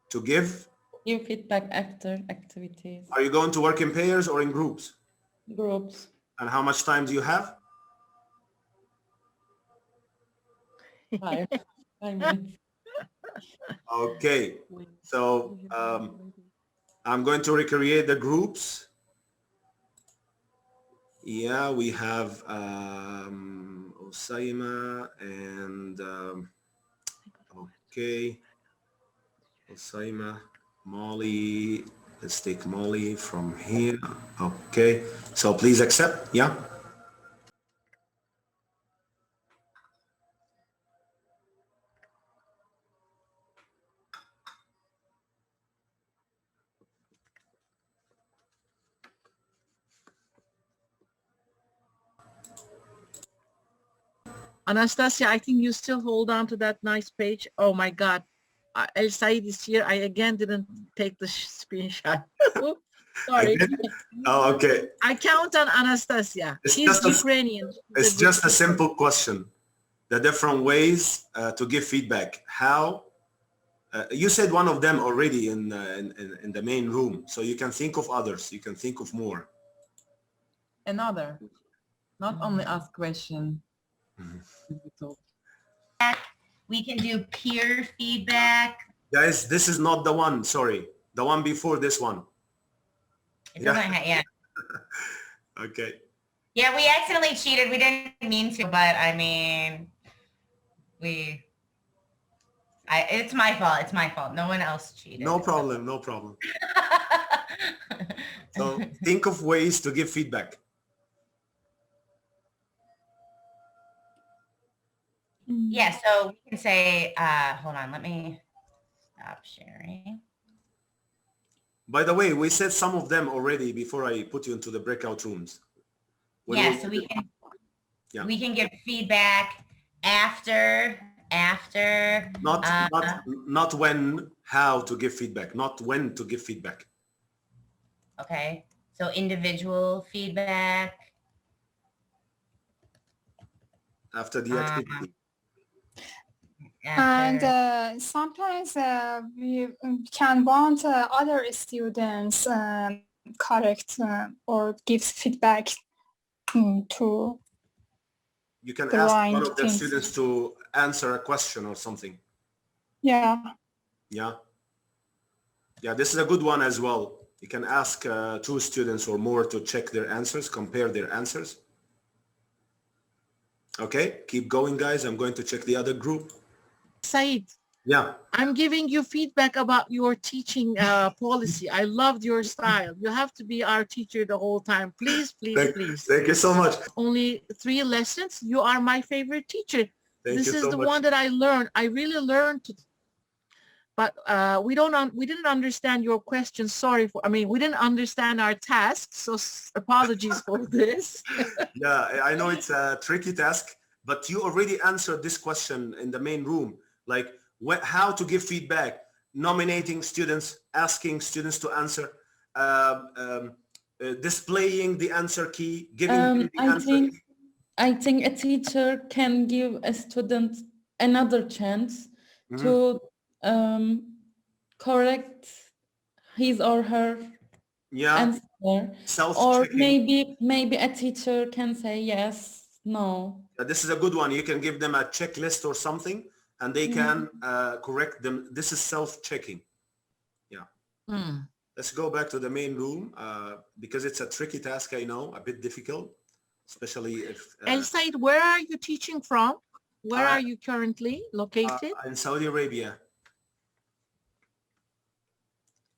to give feedback after activities. Are you going to work in pairs or in groups? Groups. And how much time do you have? 5 minutes. Okay, so I'm going to recreate the groups. Yeah, we have Usaima and okay, Usaima, Molly. Let's take Molly from here. Okay, so please accept. Yeah. Anastasia, I think you still hold on to that nice page. Oh my God. Elsaid is here. I again didn't take the screenshot. Sorry. Oh, okay. I count on Anastasia. She's Ukrainian. It's just a simple question. The different ways to give feedback. How? You said one of them already in the main room, so you can think of others. You can think of more. Another, not only ask question. We can do peer feedback. Guys, this is not the one. Sorry, the one before this one. It doesn't yeah. Okay. Yeah, we accidentally cheated. We didn't mean to, but I mean, it's my fault. It's my fault. No one else cheated. No problem. No problem. So think of ways to give feedback. Yeah, so we can say, hold on, let me stop sharing. By the way, we said some of them already before I put you into the breakout rooms. Yeah, so we can give feedback after. Not when, how to give feedback, not when to give feedback. Okay, so individual feedback. After the activity. And sometimes we can want other students correct or give feedback to you can ask one of the students to answer a question or something. Yeah. Yeah. Yeah, this is a good one as well. You can ask 2 students or more to check their answers, compare their answers. Okay, keep going, guys. I'm going to check the other group. Said. Yeah. I'm giving you feedback about your teaching policy. I loved your style. You have to be our teacher the whole time. Please, please, please. Thank you so much. Only 3 lessons. You are my favorite teacher. This is the much. one that I learned. I really learned to, but we didn't understand your question. Sorry for, we didn't understand our task. So apologies for this. Yeah, I know it's a tricky task, but you already answered this question in the main room. Like how to give feedback, nominating students, asking students to answer, displaying the answer key, giving the answer key. I think a teacher can give a student another chance to correct his or her answer. Or maybe a teacher can say yes, no. This is a good one. You can give them a checklist or something and they can correct them. This is self-checking. Yeah. Let's go back to the main room because it's a tricky task, I know, a bit difficult, especially if... Elsaid, where are you teaching from? Where are you currently located? In Saudi Arabia.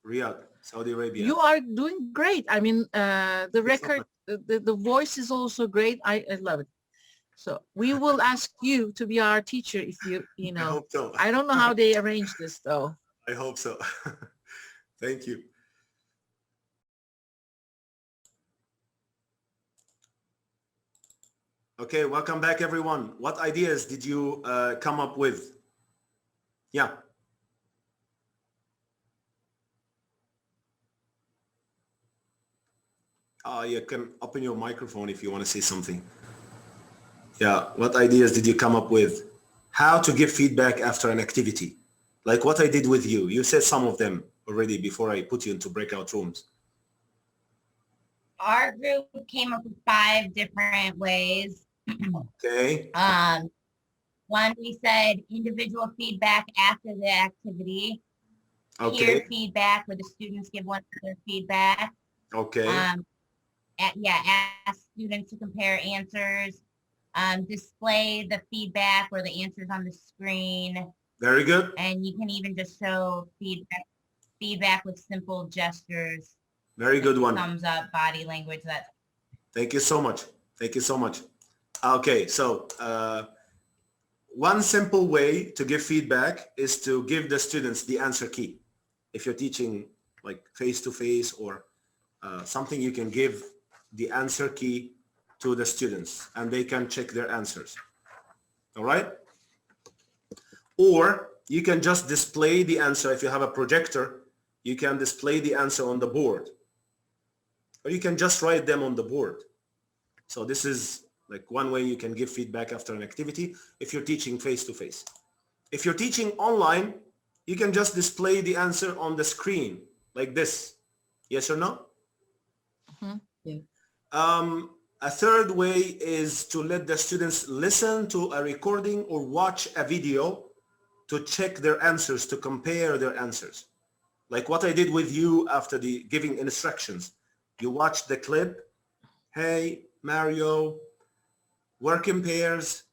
Riyadh, Saudi Arabia. You are doing great. I mean, the record, the voice is also great. I love it. So we will ask you to be our teacher if you know. I hope so. I don't know how they arrange this though. I hope so. Thank you. Okay, welcome back everyone. What ideas did you come up with? Yeah. You can open your microphone if you want to say something. Yeah, what ideas did you come up with? How to give feedback after an activity? Like what I did with you. You said some of them already before I put you into breakout rooms. Our group came up with 5 different ways. Okay. One, we said individual feedback after the activity. Okay. Peer feedback where the students give one another feedback. Okay. Ask students to compare answers. Display the feedback or the answers on the screen. Very good. And you can even just show feedback with simple gestures. Very good one. Thumbs up, body language. Thank you so much. Thank you so much. Okay, so one simple way to give feedback is to give the students the answer key. If you're teaching like face-to-face or something, you can give the answer key to the students and they can check their answers. All right? Or you can just display the answer. If you have a projector, you can display the answer on the board, or you can just write them on the board. So this is like one way you can give feedback after an activity if you're teaching face-to-face. If you're teaching online, you can just display the answer on the screen like this. Yes or no? Yeah. A third way is to let the students listen to a recording or watch a video to check their answers, to compare their answers. Like what I did with you after the giving instructions. You watch the clip. Hey, Mario, work in pairs.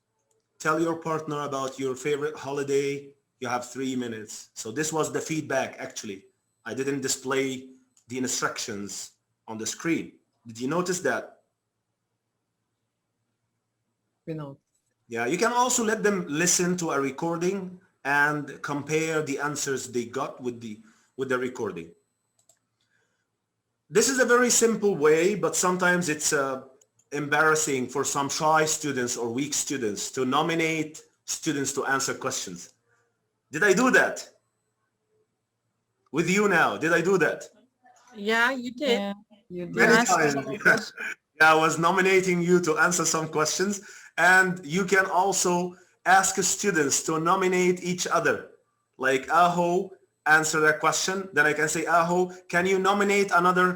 Tell your partner about your favorite holiday. You have 3 minutes. So this was the feedback, actually. I didn't display the instructions on the screen. Did you notice that? You know. Yeah, you can also let them listen to a recording and compare the answers they got with the recording. This is a very simple way, but sometimes it's embarrassing for some shy students or weak students to nominate students to answer questions. Did I do that? With you now, did I do that? Yeah, you did. Yeah. You did. Many times. Yeah, I was nominating you to answer some questions, and you can also ask students to nominate each other. Like Aho, answer that question. Then I can say, Aho, can you nominate another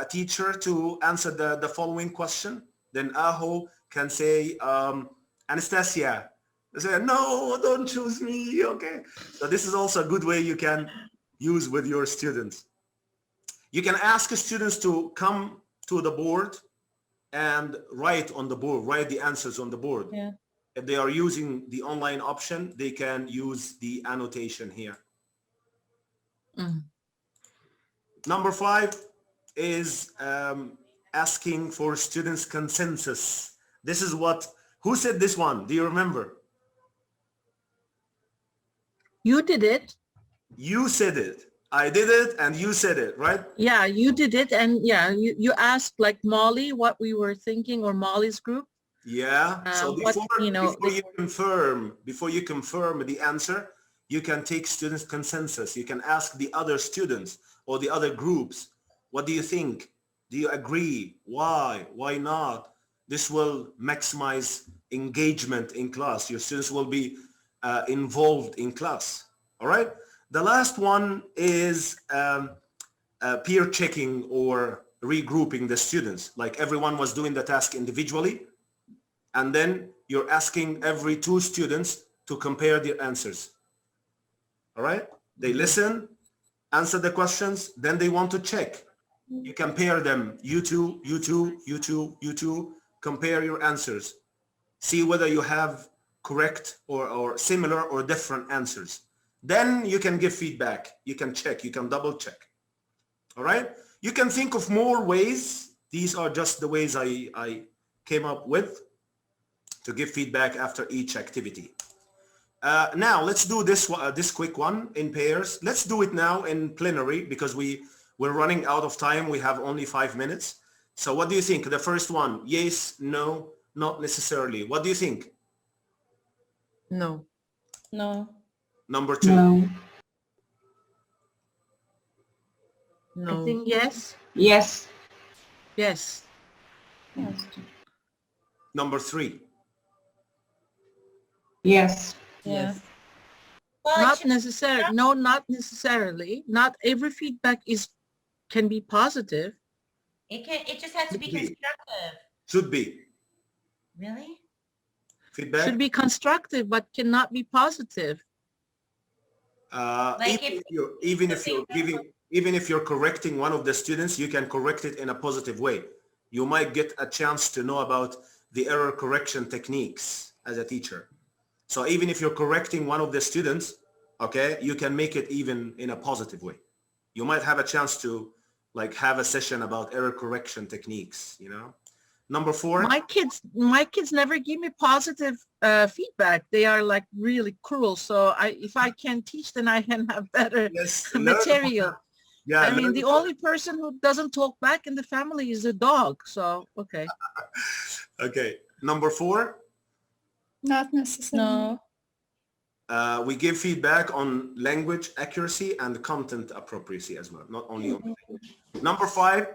teacher to answer the following question? Then Aho can say, Anastasia. They say, no, don't choose me. Okay. So this is also a good way you can use with your students. You can ask students to come to the board and write on the board, write the answers on the board. Yeah. If they are using the online option, they can use the annotation here. Number 5 is asking for students' consensus. This is what, who said this one? Do you remember? You did it. You said it. I did it and you said it, right? Yeah, you did it. And yeah, you asked like Molly what we were thinking, or Molly's group. Yeah. So before you confirm the answer, you can take students' consensus. You can ask the other students or the other groups, what do you think? Do you agree? Why? Why not? This will maximize engagement in class. Your students will be involved in class. All right. The last one is peer checking or regrouping the students. Like everyone was doing the task individually, and then you're asking every 2 students to compare their answers. All right? They listen, answer the questions, then they want to check. You compare them. You two, you two, you two, you two. Compare your answers. See whether you have correct or similar or different answers. Then you can give feedback. You can check. You can double check. All right? You can think of more ways. These are just the ways I came up with to give feedback after each activity. Now let's do this quick one in pairs. Let's do it now in plenary because we're running out of time. We have only 5 minutes. So what do you think? The first one, yes, no, not necessarily. What do you think? No. No. Number 2. No. No. I think yes. Yes. Yes. Yes. Number 3. Yes. Yes. Well, Not necessarily. No, not necessarily. Not every feedback can be positive. It just has to be constructive. Should be. Really? Feedback? Should be constructive, but cannot be positive. Like even if you're correcting one of the students, you can correct it in a positive way. You might get a chance to know about the error correction techniques as a teacher. So even if you're correcting one of the students, okay, you can make it even in a positive way. You might have a chance to like have a session about error correction techniques, you know. Number 4. My kids never give me positive feedback. They are like really cruel. So if I can teach, then I can have better material. Yeah, I mean, the only person who doesn't talk back in the family is the dog. So, okay. Okay. Number 4. Not necessarily. No. We give feedback on language accuracy and content appropriacy as well, not only on language. Number 5.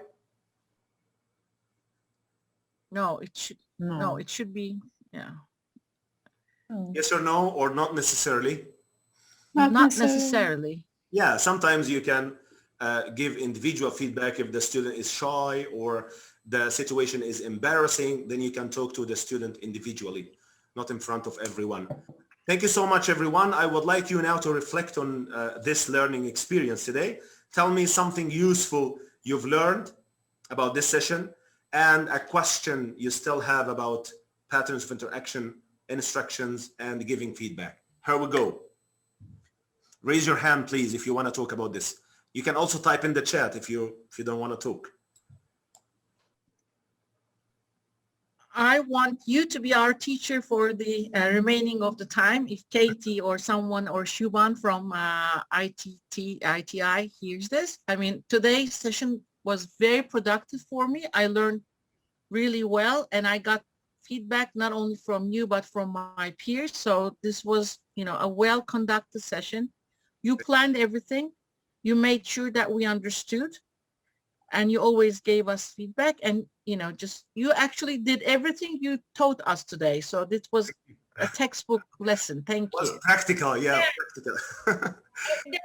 No, it should. No, it should be. Yeah. Yes or no, or not necessarily? Not necessarily. Yeah, sometimes you can give individual feedback if the student is shy or the situation is embarrassing, then you can talk to the student individually, not in front of everyone. Thank you so much, everyone. I would like you now to reflect on this learning experience today. Tell me something useful you've learned about this session and a question you still have about patterns of interaction, instructions, and giving feedback. Here we go. Raise your hand, please, if you want to talk about this. You can also type in the chat if you don't want to talk. I want you to be our teacher for the remaining of the time. If Katie or someone or Shuban from ITI hears this, I mean, today's session was very productive for me. I learned really well, and I got feedback not only from you, but from my peers. So this was, you know, a well-conducted session. You planned everything. You made sure that we understood, and you always gave us feedback, and, you know, just, you actually did everything you taught us today. So this was a textbook lesson. Thank you. It was practical, yeah. Practical. You know,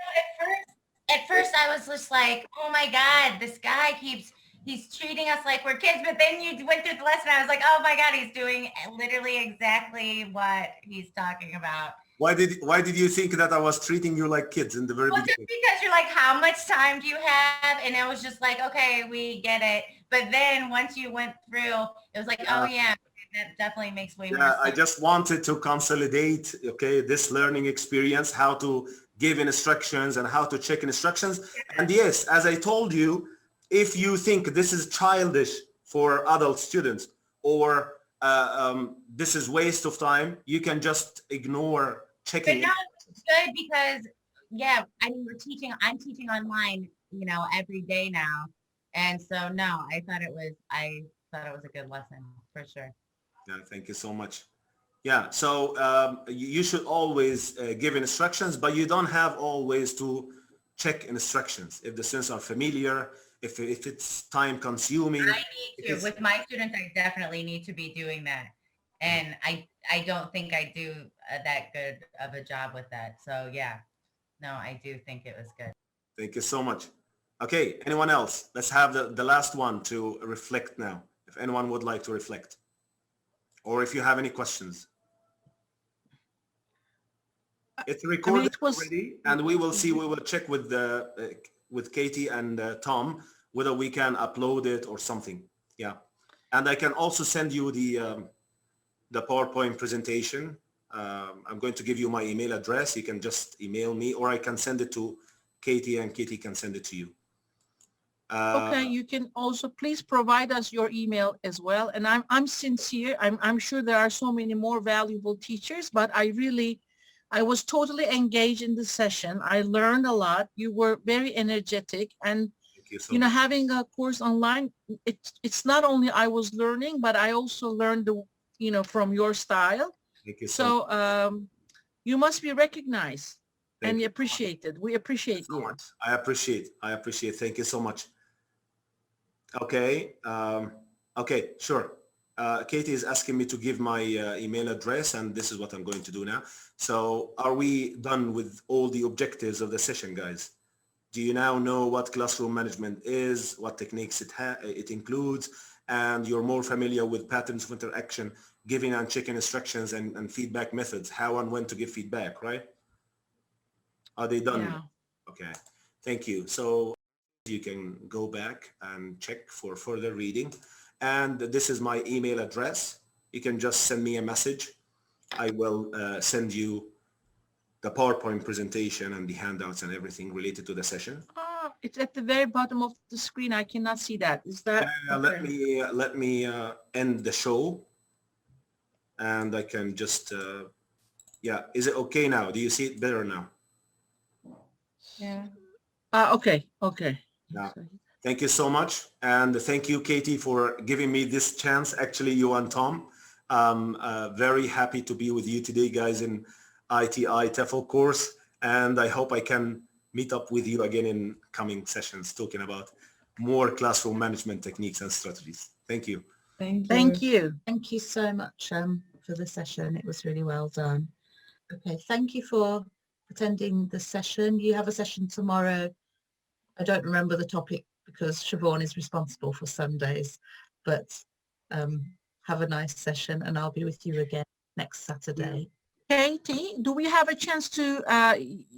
at first I was just like, oh my God, this guy he's treating us like we're kids. But then you went through the lesson. I was like, oh my God, he's doing literally exactly what he's talking about. Why did you think that I was treating you like kids in the very beginning? Just because you're like, how much time do you have? And I was just like, okay, we get it. But then once you went through, it was like, oh yeah, that definitely makes way more sense. I just wanted to consolidate, okay, this learning experience, how to give instructions and how to check instructions. And yes, as I told you, if you think this is childish for adult students or this is waste of time, you can just ignore checking. But now it's good because, yeah, I mean, I'm teaching online, you know, every day now. And so, no, I thought it was a good lesson for sure. Yeah, thank you so much. Yeah, so you should always give instructions, but you don't have always to check instructions. If the students are familiar, if it's time consuming. I need to, with my students, I definitely need to be doing that. And I don't think I do that good of a job with that. So yeah, no, I do think it was good. Thank you so much. Okay, anyone else? Let's have the last one to reflect now. If anyone would like to reflect. Or if you have any questions. It's recorded already, and we will check with Katie and Tom whether we can upload it or something. Yeah, and I can also send you the PowerPoint presentation. I'm going to give you my email address. You can just email me, or I can send it to Katie, and Katie can send it to you. Okay, you can also please provide us your email as well. And I'm sincere. I'm sure there are so many more valuable teachers, but I was totally engaged in the session. I learned a lot. You were very energetic, and you know, having a course online, it's not only I was learning, but I also learned from your style. Thank you so you must be recognized and appreciated. We appreciate so much. I appreciate. Thank you so much. Okay. Okay, sure. Katie is asking me to give my email address, and this is what I'm going to do now. So are we done with all the objectives of the session, guys? Do you now know what classroom management is, what techniques it includes, and you're more familiar with patterns of interaction, giving and checking instructions and feedback methods, how and when to give feedback, right? Are they done? Yeah. Okay, thank you. So you can go back and check for further reading. And this is my email address. You can just send me a message. I will send you the PowerPoint presentation and the handouts and everything related to the session. It's at the very bottom of the screen. I cannot see that. Is that? Okay. Let me end the show, and I can just yeah. Is it okay now? Do you see it better now? Yeah. Okay. Okay. Yeah. Thank you so much. And thank you, Katie, for giving me this chance. Actually, you and Tom, very happy to be with you today, guys, in ITI TEFL course. And I hope I can meet up with you again in coming sessions talking about more classroom management techniques and strategies. Thank you. Thank you. Thank you. Thank you so much for the session. It was really well done. Okay, thank you for attending the session. You have a session tomorrow. I don't remember the topic because Siobhan is responsible for Sundays, but have a nice session and I'll be with you again next Saturday. Katie, do we have a chance to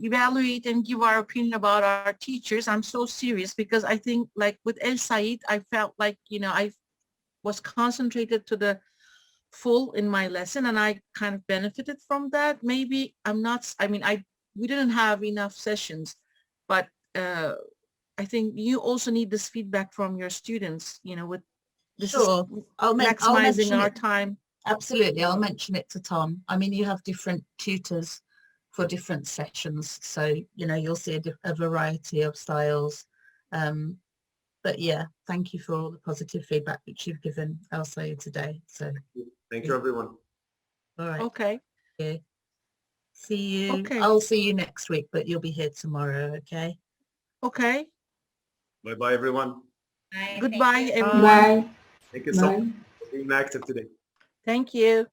evaluate and give our opinion about our teachers? I'm so serious because I think like with Elsaid, I felt like, you know, I was concentrated to the full in my lesson and I kind of benefited from that. Maybe I'm not, I mean, we didn't have enough sessions, but I think you also need this feedback from your students, you know, with this sure. I'll maximizing our time. Absolutely. I'll mention it to Tom. I mean, you have different tutors for different sessions. So, you know, you'll see a variety of styles. But yeah, thank you for all the positive feedback that you've given Elsaid today. So thank you, everyone. All right. Okay. Yeah. See you. Okay. I'll see you next week, but you'll be here tomorrow. Okay. Okay. Bye-bye, everyone. Bye. Goodbye, everyone. Bye. Thank you so much for being active today. Thank you.